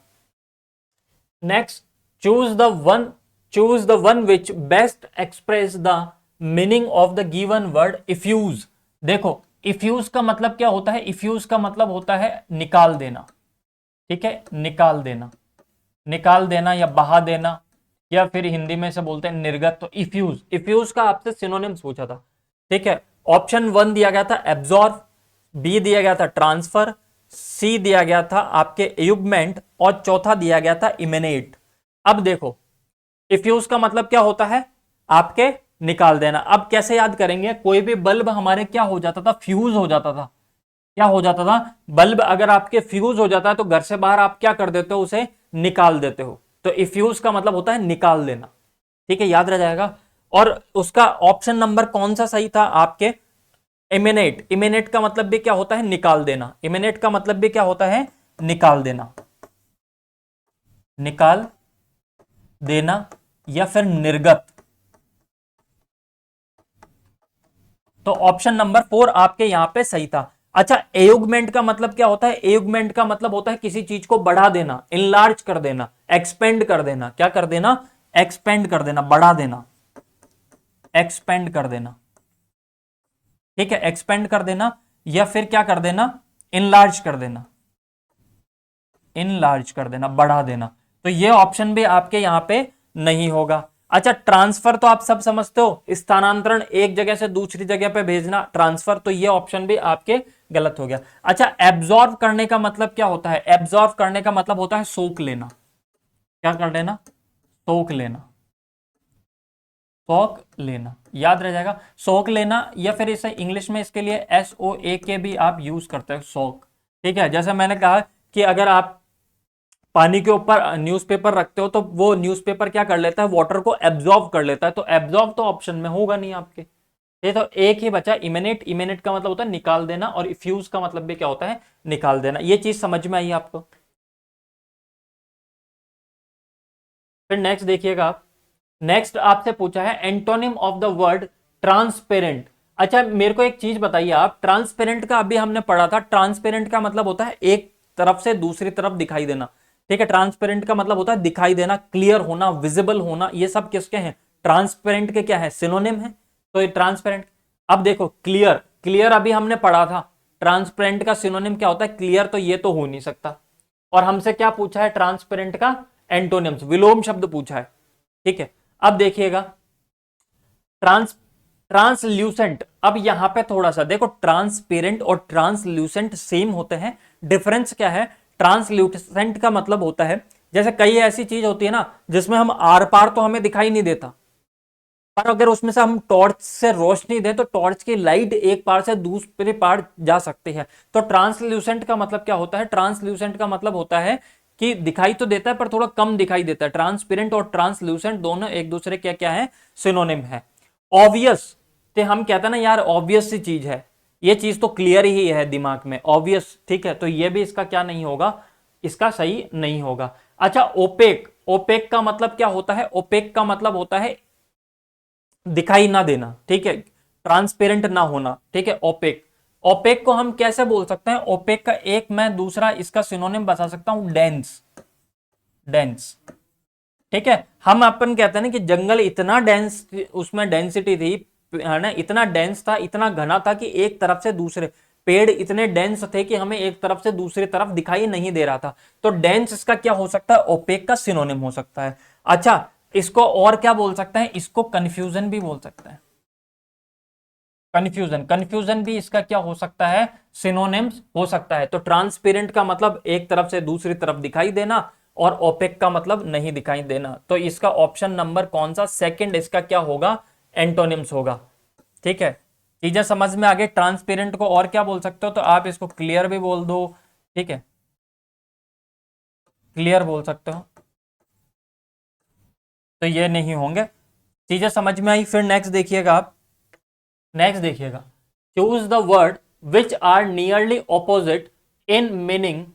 next, choose the one, choose the one which best express the meaning of the given word effuse. देखो, इफ्यूज का मतलब क्या होता है, इफ्यूज का मतलब होता है निकाल देना, ठीक है, निकाल देना, निकाल देना या बहा देना, या फिर हिंदी में से बोलते हैं निर्गत। तो इफ्यूज, इफ्यूज का आपसे सिनोनिम्स पूछा था, ठीक है। ऑप्शन 1 दिया गया था एब्जॉर्ब, बी दिया गया था ट्रांसफर, सी दिया गया था आपके एयुबमेंट, और चौथा दिया गया था इमिनेट। अब देखो, इफ्यूज का मतलब क्या होता है, आपके निकाल देना। अब कैसे याद करेंगे, कोई भी बल्ब हमारे क्या हो जाता था, फ्यूज हो जाता था, क्या हो जाता था, बल्ब अगर आपके फ्यूज हो जाता है तो घर से बाहर आप क्या कर देते हो, उसे निकाल देते हो। तो इफ्यूज का मतलब होता है निकाल देना, ठीक है, याद रह जाएगा। और उसका ऑप्शन नंबर कौन सा सही था आपके, इमिनेट, इमिनेट का मतलब भी क्या होता है, निकाल देना, इमिनेट का मतलब भी क्या होता है, निकाल देना, निकाल देना या फिर निर्गत। तो ऑप्शन नंबर 4 आपके यहां पे सही था। अच्छा, एयुगमेंट का मतलब क्या होता है, एयुगमेंट का मतलब होता है किसी चीज को बढ़ा देना, इनलार्ज कर देना, एक्सपेंड कर देना, क्या कर देना, एक्सपेंड कर देना, बढ़ा देना, एक्सपेंड कर देना, ठीक है, एक्सपेंड कर देना, या फिर क्या कर देना, इनलार्ज कर देना, इनलार्ज कर देना, बढ़ा देना। तो ये ऑप्शन भी आपके यहां पे नहीं होगा। अच्छा, ट्रांसफर तो आप सब समझते हो, स्थानांतरण, एक जगह से दूसरी जगह पे भेजना, ट्रांसफर, तो ये ऑप्शन भी आपके गलत हो गया। अच्छा, एब्जॉर्ब करने का मतलब क्या होता है, एब्जॉर्ब करने का मतलब होता है सोख लेना, क्या कर लेना, सोख लेना, सोख लेना, याद रह जाएगा, सोख लेना, या फिर इसे इंग्लिश में इसके लिए SOA के भी आप यूज करते हैं, सोख, ठीक है। जैसे मैंने कहा कि अगर आप पानी के ऊपर न्यूज़पेपर रखते हो तो वो न्यूज़पेपर क्या कर लेता है, वाटर को एब्जॉर्ब कर लेता है, तो एब्जॉर्ब तो ऑप्शन में होगा नहीं आपके। ये तो एक ही बचा इमिनेट, इमिनेट का मतलब होता है निकाल देना, और इफ्यूज का मतलब भी क्या होता है, निकाल देना। ये चीज समझ में आई आपको। फिर नेक्स्ट देखिएगा आप, नेक्स्ट आपसे पूछा है antonym of the word transparent. अच्छा, मेरे को एक चीज बताइए आप, ट्रांसपेरेंट का अभी हमने पढ़ा था, ट्रांसपेरेंट का मतलब होता है एक तरफ से दूसरी तरफ दिखाई देना, ठीक है, ट्रांसपेरेंट का मतलब होता है दिखाई देना, क्लियर होना, विजिबल होना, ये सब किसके हैं, ट्रांसपेरेंट के क्या है, सिनोनिम है। तो ये ट्रांसपेरेंट, अब देखो क्लियर, क्लियर अभी हमने पढ़ा था, ट्रांसपेरेंट का सिनोनिम क्या होता है, क्लियर, तो ये तो हो नहीं सकता। और हमसे क्या पूछा है, ट्रांसपेरेंट का एंटोनिम्स, विलोम शब्द पूछा है, ठीक है। अब देखिएगा, ट्रांस ट्रांसल्यूसेंट, अब यहां पे थोड़ा सा देखो, ट्रांसपेरेंट और ट्रांसल्यूसेंट सेम होते हैं, डिफरेंस क्या है, ट्रांसल्यूसेंट का मतलब होता है, जैसे कई ऐसी चीज होती है ना जिसमें हम आर पार तो हमें दिखाई नहीं देता, पर अगर उसमें से हम टॉर्च से रोशनी दें तो टॉर्च की लाइट एक पार से दूसरे पार जा सकती है। तो ट्रांसल्यूसेंट का मतलब क्या होता है, ट्रांसल्यूसेंट का मतलब होता है कि दिखाई तो देता है पर थोड़ा कम दिखाई देता है। ट्रांसपेरेंट और ट्रांसल्यूसेंट दोनों एक दूसरे क्या क्या है, सिनोनिम है। ऑब्वियस, तो हम कहते हैं ना यार ऑब्वियस सी चीज है, ये चीज तो क्लियर ही है दिमाग में, ऑब्वियस, ठीक है, तो ये भी इसका क्या नहीं होगा, इसका सही नहीं होगा। अच्छा, ओपेक, ओपेक का मतलब क्या होता है, ओपेक का मतलब होता है दिखाई ना देना, ठीक है, ट्रांसपेरेंट ना होना, ठीक है, ओपेक। ओपेक को हम कैसे बोल सकते हैं, ओपेक का एक मैं दूसरा इसका सिनोनिम बता सकता हूं, डेंस, डेंस, ठीक है। हम अपन कहते हैं ना कि जंगल इतना डेंस, उसमें डेंसिटी थी, है ना, इतना डेंस था, इतना घना था कि एक तरफ से दूसरे पेड़ इतने डेंस थे कि हमें एक तरफ से दूसरी तरफ दिखाई नहीं दे रहा था। तो डेंस इसका क्या हो सकता है, ओपेक का सिनोनिम हो सकता है। अच्छा, इसको और क्या बोल सकते हैं, इसको कंफ्यूजन भी बोल सकते हैं, कंफ्यूजन, कंफ्यूजन भी इसका क्या हो सकता है, सिनोनिम्स हो सकता है। तो ट्रांसपेरेंट का मतलब एक तरफ से दूसरी तरफ दिखाई देना, और ओपेक का मतलब नहीं दिखाई देना। तो इसका ऑप्शन नंबर कौन सा, सेकंड इसका क्या होगा, एंटोनिम्स होगा, ठीक है। चीजें समझ में आ गई। ट्रांसपेरेंट को और क्या बोल सकते हो, तो आप इसको क्लियर भी बोल दो, ठीक है, क्लियर बोल सकते हो, तो ये नहीं होंगे। चीजें समझ में आई। फिर नेक्स्ट देखिएगा आप, नेक्स्ट देखिएगा, choose the word which are nearly opposite in meaning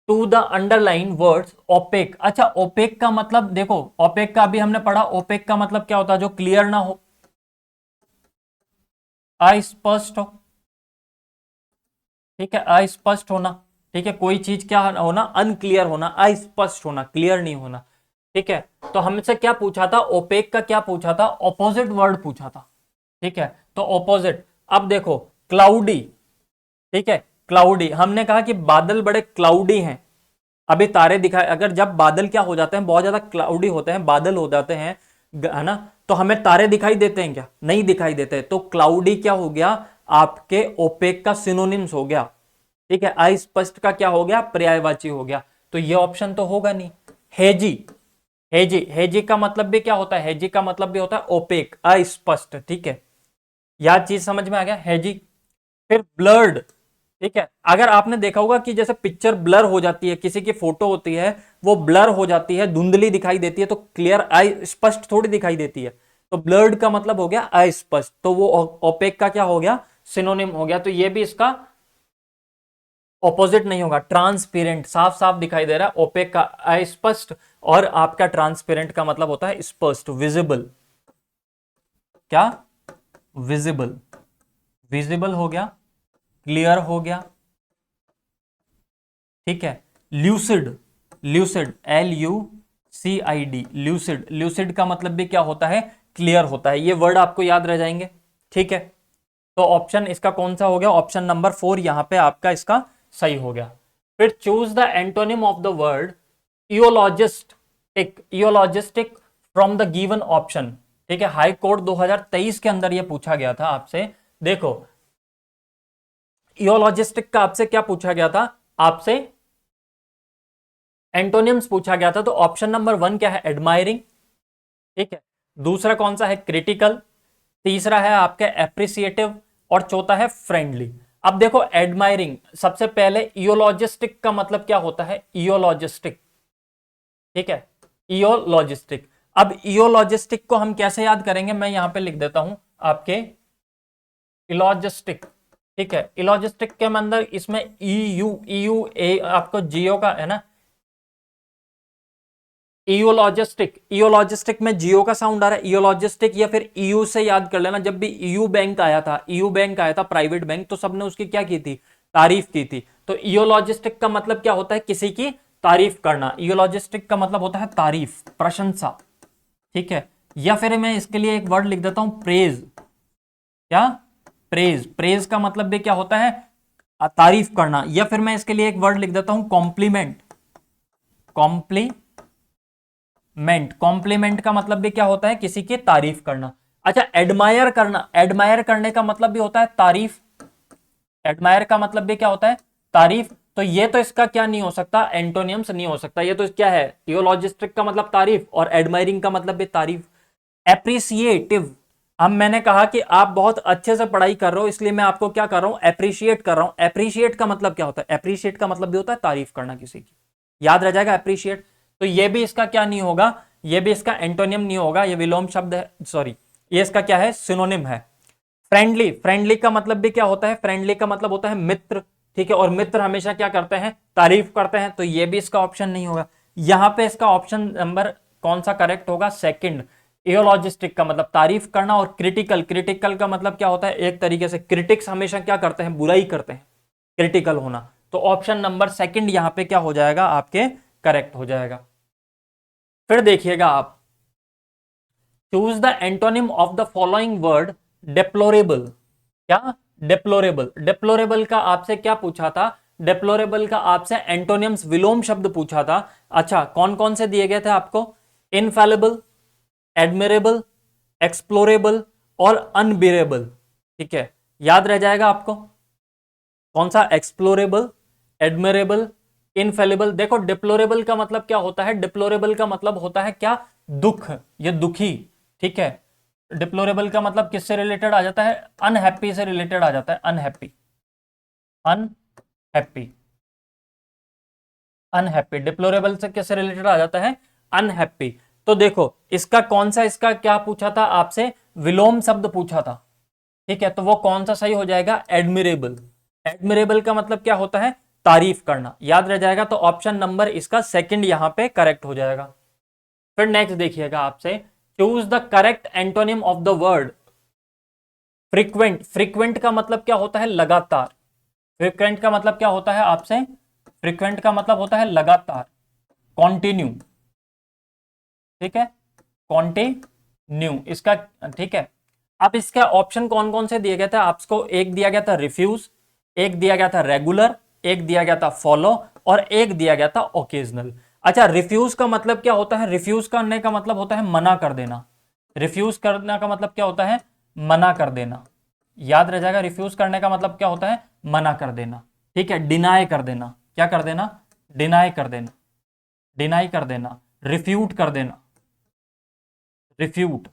to the underline words opaque. अच्छा, ओपेक का मतलब देखो, ओपेक का अभी हमने पढ़ा, ओपेक का मतलब क्या होता है, जो क्लियर ना हो, अस्पष्ट हो, ठीक है, अस्पष्ट होना, ठीक है, कोई चीज क्या होना, अनक्लियर होना, अस्पष्ट होना, क्लियर नहीं होना, ठीक है। तो हमसे क्या पूछा था, ओपेक का क्या पूछा था, ऑपोजिट वर्ड पूछा था, ठीक है। तो ऑपोजिट, अब देखो क्लाउडी, ठीक है, क्लाउडी, हमने कहा कि बादल बड़े क्लाउडी हैं, अभी तारे दिखाए, अगर जब बादल क्या हो जाते हैं, बहुत ज्यादा क्लाउडी होते हैं, बादल हो जाते हैं, है ना, तो हमें तारे दिखाई देते हैं क्या, नहीं दिखाई देते। तो क्लाउडी क्या हो गया, आपके ओपेक का सिनोनिम्स हो गया, ठीक है। अस्पष्ट का क्या हो गया, पर्यायवाची हो गया। तो ये ऑप्शन तो होगा नहीं। हेजी, हेजी, हेजी का मतलब भी क्या होता है, हेजी का मतलब भी होता है ओपेक, अस्पष्ट, ठीक है। यह चीज समझ में आ गया, हेजी। फिर ब्लर्ड, ठीक है, अगर आपने देखा होगा कि जैसे पिक्चर ब्लर हो जाती है, किसी की फोटो होती है वो ब्लर हो जाती है, धुंधली दिखाई देती है, तो क्लियर स्पष्ट थोड़ी दिखाई देती है। तो ब्लर्ड का मतलब हो गया अस्पष्ट, तो वो ओपेक का क्या हो गया, सिनोनिम हो गया। तो ये भी इसका ऑपोजिट नहीं होगा, ट्रांसपेरेंट, साफ साफ दिखाई दे रहा है, ओपेक का अस्पष्ट, और आपका ट्रांसपेरेंट का मतलब होता है स्पष्ट, विजिबल, क्या, विजिबल, विजिबल हो गया, क्लियर हो गया, ठीक है। Lucid, lucid, LUCID, lucid, lucid का मतलब भी क्या होता है, क्लियर होता है। ये वर्ड आपको याद रह जाएंगे, ठीक है। तो ऑप्शन इसका कौन सा हो गया, ऑप्शन नंबर 4 यहां पे आपका इसका सही हो गया। फिर choose the antonym of the word eulogist, एक eulogistic from the given option, ठीक है। हाई कोर्ट 2023 के अंदर यह पूछा गया था आपसे। देखो, इयोलॉजिस्टिक का आपसे क्या पूछा गया था, आपसे एंटोनिम्स पूछा गया था। तो ऑप्शन नंबर 1 क्या है, एडमायरिंग, ठीक है। दूसरा कौन सा है, क्रिटिकल। तीसरा है आपका एप्रिसिएटिव, और चौथा है फ्रेंडली। अब देखो एडमायरिंग, सबसे पहले इयोलॉजिस्टिक का मतलब क्या होता है, इयोलॉजिस्टिक, ठीक है, इयोलॉजिस्टिक। अब इयोलॉजिस्टिक को हम कैसे याद करेंगे, मैं यहां पे लिख देता हूं आपके इलॉजिस्टिक, ठीक है। इलॉजिस्टिक के अंदर इसमें ईयू ए आपको जियो का है ना, इयोलॉजिस्टिक, इयोलॉजिस्टिक में जियो का साउंड आ रहा है, इयोलॉजिस्टिक, या फिर ईयू से याद कर लेना। जब भी ईयू बैंक आया था, ईयू बैंक आया था प्राइवेट बैंक, तो सबने उसकी क्या की थी, तारीफ की थी। तो इयोलॉजिस्टिक का मतलब क्या होता है, किसी की तारीफ करना, इयोलॉजिस्टिक का मतलब होता है तारीफ, प्रशंसा, ठीक है। या फिर मैं इसके लिए एक वर्ड लिख देता हूं, प्रेज, क्या, प्रेज, प्रेज का मतलब भी क्या होता है, तारीफ करना। या फिर मैं इसके लिए एक वर्ड लिख देता हूं, कॉम्प्लीमेंट, कॉम्प्लीमेंट, कॉम्प्लीमेंट का मतलब भी क्या होता है, किसी की तारीफ करना। अच्छा, एडमायर करना, एडमायर करने का मतलब भी होता है तारीफ, एडमायर का मतलब भी क्या होता है, तारीफ। तो ये तो इसका क्या नहीं हो सकता, एंटोनियम्स नहीं हो सकता, ये तो क्या है, थियोलॉजिस्टिक का मतलब तारीफ, और एडमायरिंग का मतलब भी तारीफ। एप्रिसिएटिव, अब मैंने कहा कि आप बहुत अच्छे से पढ़ाई कर रहे हो, इसलिए मैं आपको क्या कर रहा हूं, एप्रिशिएट कर रहा हूं। एप्रिशिएट का मतलब क्या होता है, एप्रिशिएट का मतलब भी होता है तारीफ करना किसी की, याद रह जाएगा एप्रिशिएट। तो ये भी इसका क्या नहीं होगा, ये भी इसका एंटोनियम नहीं होगा, ये विलोम शब्द है, सॉरी, ये इसका क्या है, सिनोनिम है। फ्रेंडली, फ्रेंडली का मतलब भी क्या होता है, फ्रेंडली का मतलब होता है मित्र, ठीक है। और मित्र हमेशा क्या करते हैं, तारीफ करते हैं, तो ये भी इसका ऑप्शन नहीं होगा। यहां पे इसका ऑप्शन नंबर कौन सा करेक्ट होगा, सेकंड, इयोलॉजिस्टिक का मतलब तारीफ करना, और क्रिटिकल, क्रिटिकल का मतलब क्या होता है, एक तरीके से क्रिटिक्स हमेशा क्या करते हैं, बुराई करते हैं, क्रिटिकल होना। तो ऑप्शन नंबर सेकंड यहां पे क्या हो जाएगा, आपके करेक्ट हो जाएगा। फिर देखिएगा आप, choose the antonym of the following word deplorable, क्या, डेप्लोरेबल, डेप्लोरेबल का आपसे क्या पूछा था, डेप्लोरेबल का आपसे एंटोनियम्स, विलोम शब्द पूछा था। अच्छा, कौन कौन से दिए गए थे आपको, इनफेलेबल, एडमिरेबल, एक्सप्लोरेबल, और अनबिरेबल, ठीक है। याद रह जाएगा आपको कौन सा, एक्सप्लोरेबल, एडमिरेबल, इनफेलिबल। देखो डिप्लोरेबल का मतलब क्या होता है, डिप्लोरेबल का मतलब होता है क्या, दुख, ये दुखी, ठीक है। डिप्लोरेबल का मतलब किससे रिलेटेड आ जाता है? अनहैप्पी से रिलेटेड आ जाता है, अनहैप्पी, अनहैप्पी, अनहैप्पी। डिप्लोरेबल से किससे रिलेटेड आ जाता है? अनहैप्पी। तो देखो इसका कौन सा, इसका क्या पूछा था आपसे? विलोम शब्द पूछा था, ठीक है, तो वो कौन सा सही हो जाएगा? एडमिरेबल। एडमिरेबल का मतलब क्या होता है? तारीफ करना, याद रह जाएगा। तो ऑप्शन नंबर इसका सेकंड यहां पे करेक्ट हो जाएगा। फिर नेक्स्ट देखिएगा आपसे, choose the correct antonym of the word frequent. Frequent का मतलब क्या होता है? लगातार। फ्रीक्वेंट का मतलब क्या होता है आपसे? फ्रीक्वेंट का मतलब होता है लगातार, कॉन्टिन्यू, ठीक है, कॉन्टिन्यू इसका, ठीक है। अब इसका ऑप्शन कौन कौन से दिए गए थे आपको? एक दिया गया था रिफ्यूज, एक दिया गया था रेगुलर, एक दिया गया था फॉलो, और एक दिया गया था ओकेजनल। अच्छा, रिफ्यूज का मतलब क्या होता है? रिफ्यूज करने का मतलब होता है मना कर देना। रिफ्यूज करने का मतलब क्या होता है? मना कर देना। याद रह जाएगा, रिफ्यूज करने का मतलब क्या होता है? मना कर देना, ठीक है। डिनाई कर देना, क्या कर देना? डिनाई कर देना, डिनाई कर देना, रिफ्यूट कर देना, रिफ्यूट।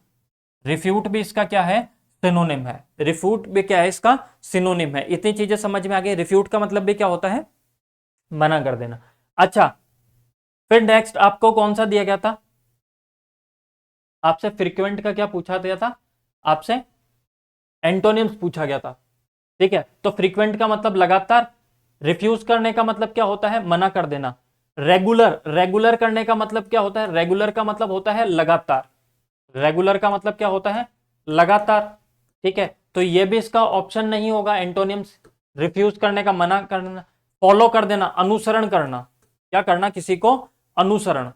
रिफ्यूट भी इसका क्या है? सिनोनिम है। रिफ्यूट भी क्या है? इसका सिनोनिम है। इतनी चीजें समझ में आ गई। रिफ्यूट का मतलब भी क्या होता है? मना कर देना। अच्छा, फिर नेक्स्ट आपको कौन सा दिया गया था? आपसे फ्रीक्वेंट का क्या पूछा गया था? आपसे एंटोनिम्स पूछा गया था, ठीक है। तो फ्रीक्वेंट का मतलब लगातार, रिफ्यूज करने का मतलब क्या होता है? मना कर देना। रेगुलर, रेगुलर करने का मतलब क्या होता है? रेगुलर का मतलब होता है लगातार। रेगुलर का मतलब क्या होता है? लगातार, ठीक है। तो ये भी इसका ऑप्शन नहीं होगा एंटोनिम्स। रिफ्यूज करने का मना करना, फॉलो कर देना, अनुसरण करना, क्या करना? किसी को अनुसरण,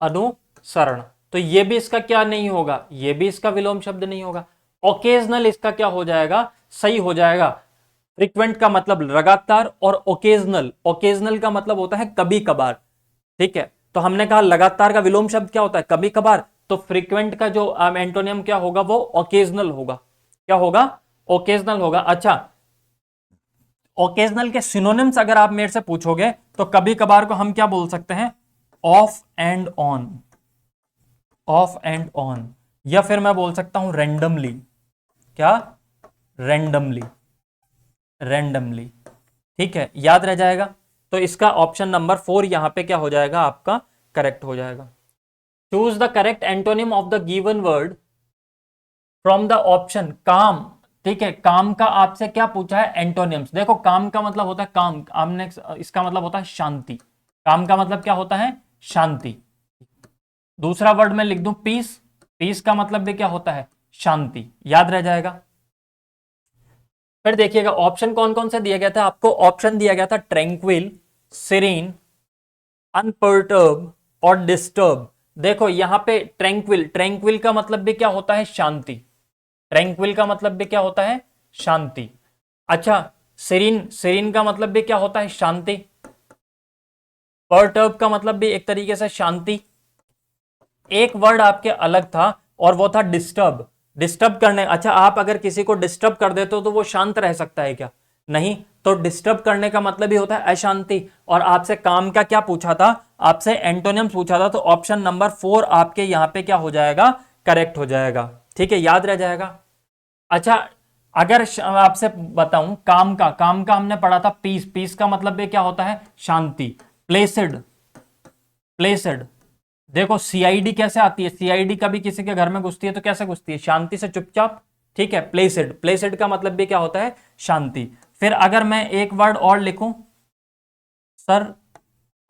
अनुसरण। तो ये भी इसका क्या नहीं होगा? ये भी इसका विलोम शब्द नहीं होगा। ओकेजनल इसका क्या हो जाएगा? सही हो जाएगा। फ्रीक्वेंट का मतलब लगातार, और ओकेजनल, ओकेजनल का मतलब होता है कभी कभार, ठीक है। तो हमने कहा लगातार का विलोम शब्द क्या होता है? कभी कभार। तो फ्रीक्वेंट का जो एंटोनियम क्या होगा? वो ओकेजनल होगा। क्या होगा? ओकेजनल होगा। अच्छा, ओकेजनल के सिनोनिम्स अगर आप मेरे से पूछोगे तो कभी कभार को हम क्या बोल सकते हैं? Of and on, of and on. या फिर मैं बोल सकता हूं रेंडमली, क्या? रेंडमली, रेंडमली, ठीक है, याद रह जाएगा। तो इसका ऑप्शन नंबर 4 यहां पे क्या हो जाएगा? आपका करेक्ट हो जाएगा। Choose the correct antonym of the given word from the option काम, ठीक है। काम का आपसे क्या पूछा है? एंटोनिम्स। देखो काम का मतलब होता है काम, हमने इसका मतलब होता है शांति। काम का मतलब क्या होता है? शांति। दूसरा वर्ड में लिख दूं पीस, पीस का मतलब भी क्या होता है? शांति, याद रह जाएगा। फिर देखिएगा ऑप्शन कौन कौन से दिया गया था आपको? ऑप्शन दिया गया था ट्रैंक्विल, सीरीन, अनपर्टर्ब और डिस्टर्ब। देखो यहां पे ट्रैंक्विल, ट्रैंक्विल का मतलब भी क्या होता है? शांति। ट्रैंक्विल का मतलब भी क्या होता है? शांति। अच्छा, सीरीन, सीरीन का मतलब भी क्या होता है? शांति। पर्टर्ब का मतलब भी एक तरीके से शांति। एक वर्ड आपके अलग था और वो था डिस्टर्ब। डिस्टर्ब करने, अच्छा आप अगर किसी को डिस्टर्ब कर देते हो तो वो शांत रह सकता है क्या? नहीं। तो डिस्टर्ब करने का मतलब ही होता है अशांति। और आपसे काम का क्या पूछा था? आपसे एंटोनियम पूछा था। तो ऑप्शन नंबर 4 आपके यहां पे क्या हो जाएगा? करेक्ट हो जाएगा, ठीक है, याद रह जाएगा। अच्छा, अगर आपसे बताऊं काम का, काम का हमने पढ़ा था पीस, पीस का मतलब भी क्या होता है? शांति। Placid, placid. देखो सीआईडी कैसे आती है? सीआईडी कभी किसी के घर में घुसती है तो कैसे घुसती है? शांति से, चुपचाप, ठीक है। प्लेसिड, प्लेसिड का मतलब भी क्या होता है? शांति। फिर अगर मैं एक वर्ड और लिखूं, सर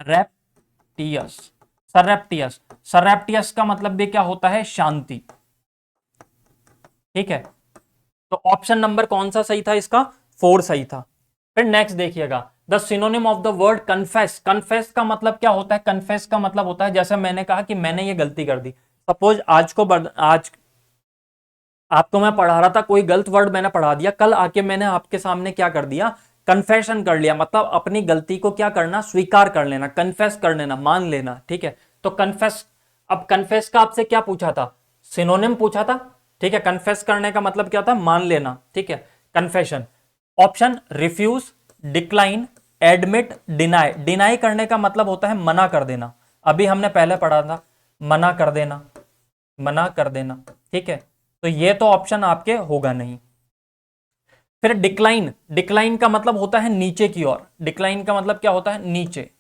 रेप्टियस, सररेप्टियस, सररेप्टियस का मतलब भी क्या होता है? शांति, ठीक है। तो ऑप्शन नंबर कौन सा सही था? इसका 4 सही था। फिर नेक्स्ट देखिएगा, the synonym of the word confess. Confess का मतलब क्या होता है? कन्फेस का मतलब होता है, जैसे मैंने कहा कि मैंने ये गलती कर दी। सपोज आज आपको मैं पढ़ा रहा था, कोई गलत वर्ड मैंने पढ़ा दिया, कल आके मैंने आपके सामने क्या कर दिया? कन्फेशन कर लिया। मतलब अपनी गलती को क्या करना? स्वीकार कर लेना, कन्फेस कर लेना, मान लेना, ठीक है। तो कन्फेस, अब कन्फेस का आपसे क्या पूछा था? सिनोनिम पूछा था, ठीक है। कन्फेस करने का मतलब क्या था? मान लेना, ठीक है, confession. Option refuse, decline, admit, deny. Deny करने का मतलब होता है मना कर देना। अभी हमने पहले पढ़ा था, मना कर देना, मना कर देना, ठीक है। तो ये तो ऑप्शन आपके होगा नहीं। फिर डिक्लाइन, डिक्लाइन का मतलब होता है नीचे की ओर, डिक्लाइन का मतलब क्या होता है, नीचे,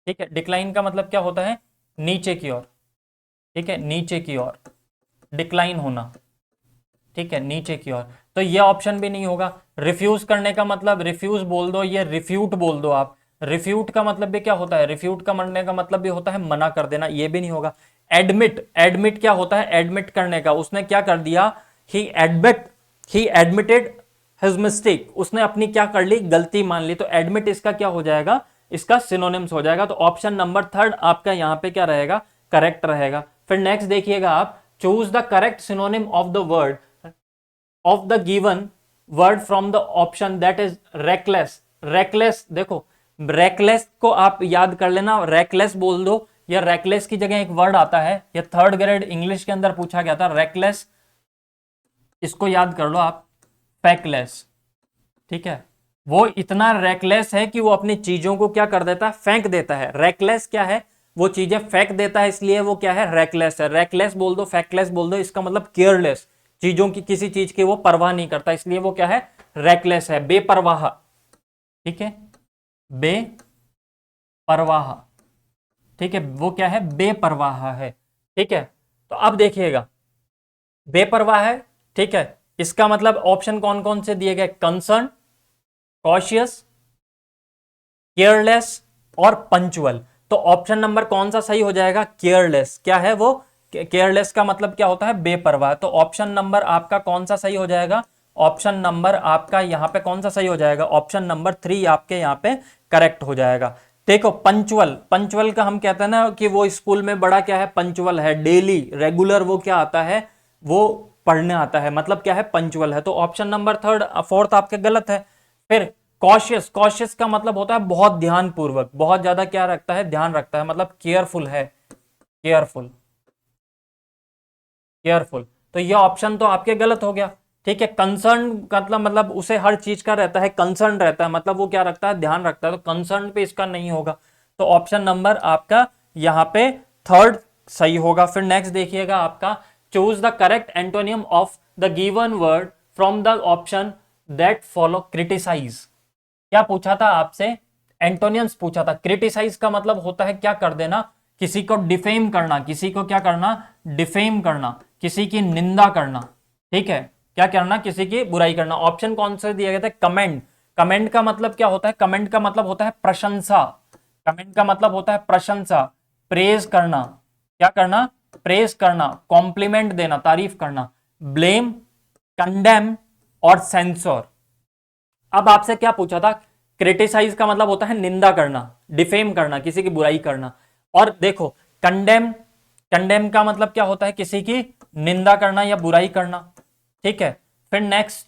ठीक है। डिक्लाइन का मतलब क्या होता है, नीचे की ओर, ठीक है, नीचे की ओर डिक्लाइन होना, ठीक है, नीचे की ओर। तो ये ऑप्शन भी नहीं होगा। रिफ्यूज करने का मतलब रिफ्यूज बोल दो, ये रिफ्यूट बोल दो आप। रिफ्यूट का मतलब भी क्या होता है, रिफ्यूट का मरने का मतलब भी होता है मना कर देना, ये भी नहीं होगा। एडमिट, एडमिट क्या होता है, एडमिट करने का, उसने क्या कर दिया, ही एडमिटेड हिज मिस्टेक, उसने अपनी क्या कर ली, गलती मान ली। तो एडमिट इसका क्या हो जाएगा, इसका सिनोनिम्स हो जाएगा। तो ऑप्शन नंबर थर्ड आपका यहां पे क्या रहेगा, करेक्ट रहेगा। फिर नेक्स्ट देखिएगा आप, choose the correct synonym of the word of the given word from the option that is reckless. Reckless, देखो रेकलेस को आप याद कर लेना, रेकलेस बोल दो, या रेकलेस की जगह एक वर्ड आता है, या थर्ड ग्रेड इंग्लिश के अंदर पूछा गया था, रेकलेस, इसको याद कर लो आप, फैकलेस, ठीक है। वो इतना रेकलेस है कि वो अपनी चीजों को क्या कर देता है, फेंक देता है। रेकलेस क्या है, वो चीजें फेंक देता है, इसलिए वो क्या है, रेकलेस है। रेकलेस बोल दो, फैकलेस बोल दो, इसका मतलब केयरलेस, चीजों की, किसी चीज की वो परवाह नहीं करता, इसलिए वो क्या है, रेकलेस है, बेपरवाह, ठीक है, बेपरवाह, ठीक है, वो क्या है, बेपरवाह है, ठीक है। तो अब देखिएगा, बेपरवाह है, ठीक है, इसका मतलब ऑप्शन कौन कौन से दिए गए, कंसर्न, कॉशियस, केयरलेस और पंचुअल। तो ऑप्शन नंबर कौन सा सही हो जाएगा, केयरलेस, क्या है वो, केयरलेस का मतलब क्या होता है, बेपरवाह। तो ऑप्शन नंबर आपका कौन सा सही हो जाएगा, ऑप्शन नंबर आपका यहां पे कौन सा सही हो जाएगा, ऑप्शन नंबर 3 आपके यहां पे करेक्ट हो जाएगा। देखो पंचुअल, पंचुअल का हम कहते हैं ना कि वो स्कूल में बड़ा क्या है, पंचुअल है, डेली रेगुलर वो क्या आता है, वो पढ़ने आता है, मतलब क्या है, पंचुअल है। तो ऑप्शन नंबर थर्ड फोर्थ आपके गलत है। फिर कॉशियस, कॉशियस का मतलब होता है बहुत ध्यानपूर्वक, बहुत ज्यादा क्या रखता है, ध्यान रखता है, मतलब केयरफुल है, केयरफुल, केयरफुल। तो ये ऑप्शन तो आपके गलत हो गया, ठीक है। कंसर्न मतलब उसे हर चीज का रहता है, कंसर्न रहता है, मतलब वो क्या रखता है, ध्यान रखता है, तो कंसर्न पे इसका नहीं होगा। तो ऑप्शन नंबर आपका यहां पे थर्ड सही होगा। फिर नेक्स्ट देखिएगा आपका, choose the correct antonym of the given word from the option that follow, criticise. क्या पूछा था आपसे, एंटोनियम्स पूछा था। क्रिटिसाइज का मतलब होता है क्या कर देना, किसी को डिफेम करना, किसी को क्या करना, डिफेम करना, किसी की निंदा करना, ठीक है, क्या करना, किसी की बुराई करना। ऑप्शन कौन से दिए गए थे, कमेंट। कमेंट का मतलब क्या होता है, कमेंट का मतलब होता है प्रशंसा, कमेंट का मतलब होता है प्रशंसा, प्रेज करना, क्या करना, प्रेज करना, कॉम्प्लीमेंट देना, तारीफ करना। ब्लेम, कंडेम और सेंसर। अब आपसे क्या पूछा था, क्रिटिसाइज का मतलब होता है निंदा करना, डिफेम करना, किसी की बुराई करना। और देखो कंडेम, कंडेम का मतलब क्या होता है, किसी की निंदा करना या बुराई करना, ठीक है। फिर नेक्स्ट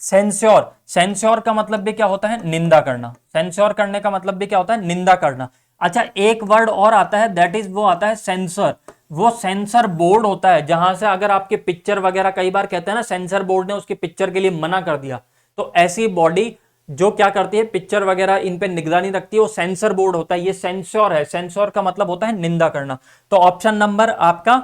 सेंस्योर, सेंस्योर का मतलब भी क्या होता है, निंदा करना, सेंस्योर करने का मतलब भी क्या होता है, निंदा करना। अच्छा एक वर्ड और आता है, दैट इज वो आता है सेंसर। वो सेंसर बोर्ड होता है, जहां से अगर आपके पिक्चर वगैरह, कई बार कहते हैं ना सेंसर बोर्ड ने उसकी पिक्चर के लिए मना कर दिया, तो ऐसी बॉडी जो क्या करती है, पिक्चर वगैरह इन पे निगरानी रखती है, वो सेंसर बोर्ड होता है, ये सेंसर है। सेंसर का मतलब होता है निंदा करना। तो ऑप्शन नंबर आपका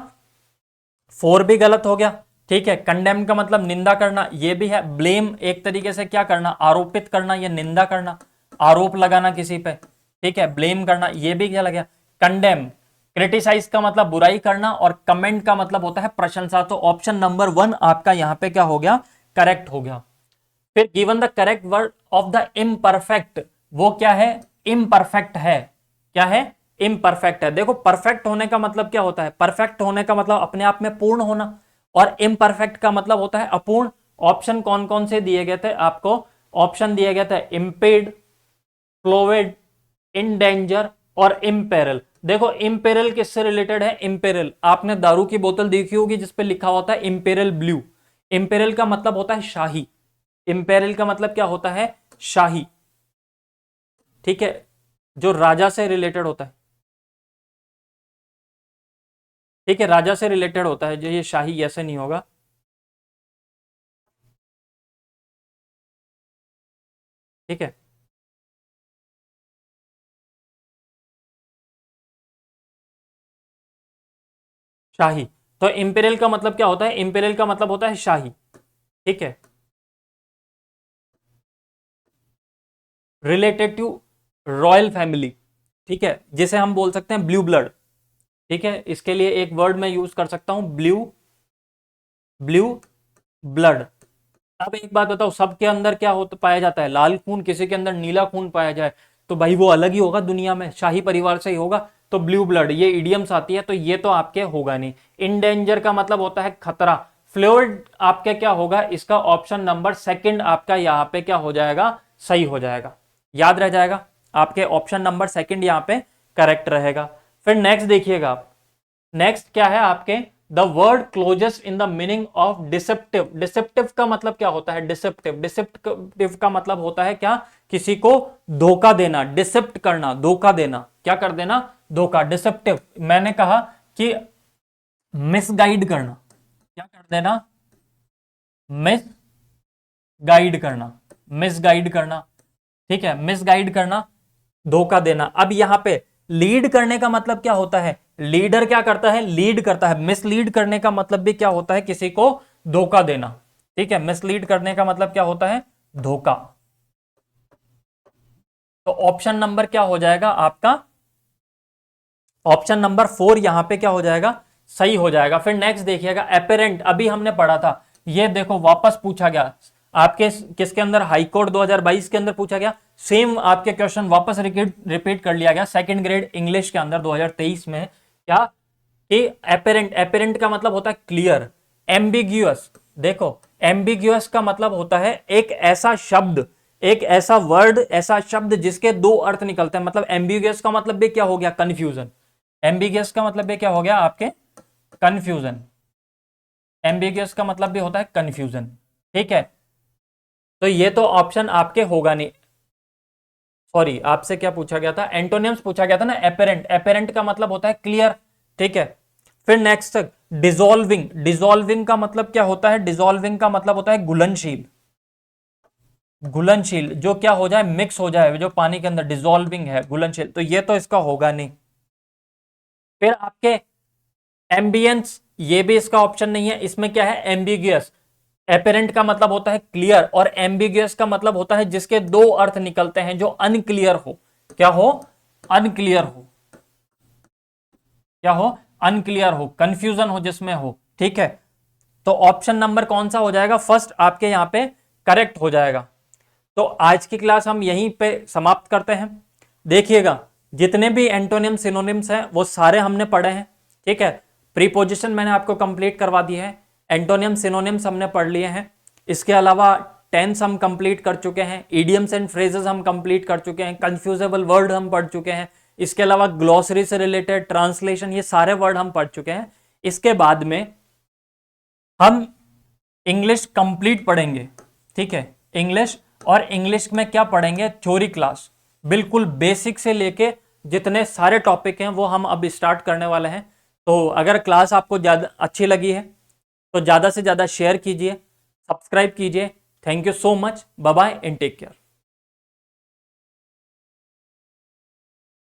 4 भी गलत हो गया, ठीक है। कंडेम का मतलब निंदा करना, ये भी है। ब्लेम एक तरीके से क्या करना, आरोपित करना या निंदा करना, आरोप लगाना किसी पे, ठीक है, ब्लेम करना, ये भी क्या लग गया। कंडेम, क्रिटिसाइज का मतलब बुराई करना, और कमेंट का मतलब होता है प्रशंसा। तो ऑप्शन नंबर 1 आपका यहां पे क्या हो गया, करेक्ट हो गया। फिर given the correct word of the imperfect, वो क्या है, इम्परफेक्ट है, क्या है, इम्परफेक्ट है। देखो परफेक्ट होने का मतलब क्या होता है, परफेक्ट होने का मतलब अपने आप में पूर्ण होना, और इम्परफेक्ट का मतलब होता है अपूर्ण। ऑप्शन कौन कौन से दिए गए थे आपको, ऑप्शन दिए गए थे इम्पेड, क्लोवेड, इन डेंजर और इम्पेरल। देखो इम्पेरल किससे रिलेटेड है, इम्पेरल आपने दारू की बोतल देखी होगी जिसपे लिखा होता है इम्पेरल ब्लू। इम्पेरल का मतलब होता है शाही, इंपेरल का मतलब क्या होता है, शाही, ठीक है, जो राजा से रिलेटेड होता है, ठीक है, राजा से रिलेटेड होता है, जो ये शाही ऐसे नहीं होगा, ठीक है। शाही। तो इंपीरियल का मतलब क्या होता है? इंपीरियल का मतलब होता है शाही, ठीक है। रिलेटेड टू रॉयल फैमिली, ठीक है, जिसे हम बोल सकते हैं ब्लू ब्लड, ठीक है। इसके लिए एक वर्ड मैं यूज कर सकता हूं, ब्लू ब्लू ब्लड। अब एक बात बताओ, सबके अंदर क्या होता पाया जाता है? लाल खून। किसी के अंदर नीला खून पाया जाए तो भाई वो अलग ही होगा, दुनिया में शाही परिवार से ही होगा। तो ब्लू ब्लड, ये इडियम्स आती है, तो ये तो आपके होगा नहीं। इन डेंजर का मतलब होता है खतरा। फ्लूइड आपके क्या होगा? इसका ऑप्शन नंबर सेकंड आपका यहां पे क्या हो जाएगा? सही हो जाएगा, याद रह जाएगा आपके। ऑप्शन नंबर सेकंड यहां पे करेक्ट रहेगा। फिर नेक्स्ट देखिएगा आप, नेक्स्ट क्या है आपके? The word closest in the meaning of deceptive. Deceptive का मतलब क्या होता है? डिसेप्टिव, डिसेप्टिव का मतलब होता है क्या? किसी को धोखा देना, डिसेप्ट करना, धोखा देना। क्या कर देना? धोखा, डिसेप्टिव। मैंने कहा कि मिसगाइड करना, क्या कर देना? मिस गाइड करना, मिसगाइड करना, ठीक है, मिसगाइड करना, धोखा देना। अब यहां पे लीड करने का मतलब क्या होता है? लीडर क्या करता है? लीड करता है। मिसलीड करने का मतलब भी क्या होता है? किसी को धोखा देना, ठीक है। मिसलीड करने का मतलब क्या होता है? धोखा। तो ऑप्शन नंबर क्या हो जाएगा आपका? ऑप्शन नंबर 4 यहां पे क्या हो जाएगा? सही हो जाएगा। फिर नेक्स्ट देखिएगा, एपेरेंट, अभी हमने पढ़ा था। ये देखो वापस पूछा गया आपके किसके अंदर? हाईकोर्ट 2022 के अंदर पूछा गया। सेम आपके क्वेश्चन वापस रिपीट कर लिया गया सेकंड ग्रेड इंग्लिश के अंदर 2023 में। क्या कि एपेरेंट, एपेरेंट का मतलब होता है क्लियर। एम्बिग्यूअस, देखो एम्बिग्यूअस का मतलब होता है एक ऐसा शब्द, एक ऐसा वर्ड, ऐसा शब्द जिसके दो अर्थ निकलते हैं। मतलब एम्बिग्यूअस का मतलब भी क्या हो गया? कंफ्यूजन। एम्बिगियस का मतलब भी क्या हो गया आपके? कंफ्यूजन। एम्बिगियस का मतलब भी होता है कंफ्यूजन, ठीक है। तो ये तो ऑप्शन आपके होगा नहीं। सॉरी, आपसे क्या पूछा गया था? एंटोनियम्स पूछा गया था ना। एपेरेंट, एपेरेंट का मतलब होता है क्लियर, ठीक है। फिर नेक्स्ट, डिजोल्विंग। डिजोल्विंग का मतलब क्या होता है? डिजोल्विंग का मतलब होता है घुलनशील। घुलनशील, जो क्या हो जाए? मिक्स हो जाए, जो पानी के अंदर, डिजोल्विंग है, घुलनशील। तो ये तो इसका होगा नहीं। फिर आपके एम्बियंस, ये भी इसका ऑप्शन नहीं है। इसमें क्या है? एम्बिगियस। एपेरेंट का मतलब होता है क्लियर, और एम्बिगियस का मतलब होता है जिसके दो अर्थ निकलते हैं, जो अनक्लियर हो। क्या हो? अनक्लियर हो। क्या हो? अनक्लियर हो, कंफ्यूजन हो जिसमें हो, ठीक है। तो ऑप्शन नंबर कौन सा हो जाएगा? फर्स्ट आपके यहां पे करेक्ट हो जाएगा। तो आज की क्लास हम यहीं पे समाप्त करते हैं। देखिएगा, जितने भी एंटोनिम सिनोनिम्स हैं वो सारे हमने पढ़े हैं, ठीक है। प्रीपोजिशन मैंने आपको कंप्लीट करवा दी है, एंटोनिम सिनोनिम्स हमने पढ़ लिए हैं। इसके अलावा टेंस हम कंप्लीट कर चुके हैं, इडियम्स एंड फ्रेजेस हम कंप्लीट कर चुके हैं, कंफ्यूजेबल वर्ड हम पढ़ चुके हैं। इसके अलावा ग्लॉसरी से रिलेटेड, ट्रांसलेशन, ये सारे वर्ड हम पढ़ चुके हैं। इसके बाद में हम इंग्लिश कंप्लीट पढ़ेंगे, ठीक है। इंग्लिश, और इंग्लिश में क्या पढ़ेंगे? थ्योरी क्लास, बिल्कुल बेसिक से लेके जितने सारे टॉपिक हैं वो हम अब स्टार्ट करने वाले हैं। तो अगर क्लास आपको ज़्यादा अच्छी लगी है तो ज़्यादा से ज़्यादा शेयर कीजिए, सब्सक्राइब कीजिए। Thank you so much, bye bye and take care.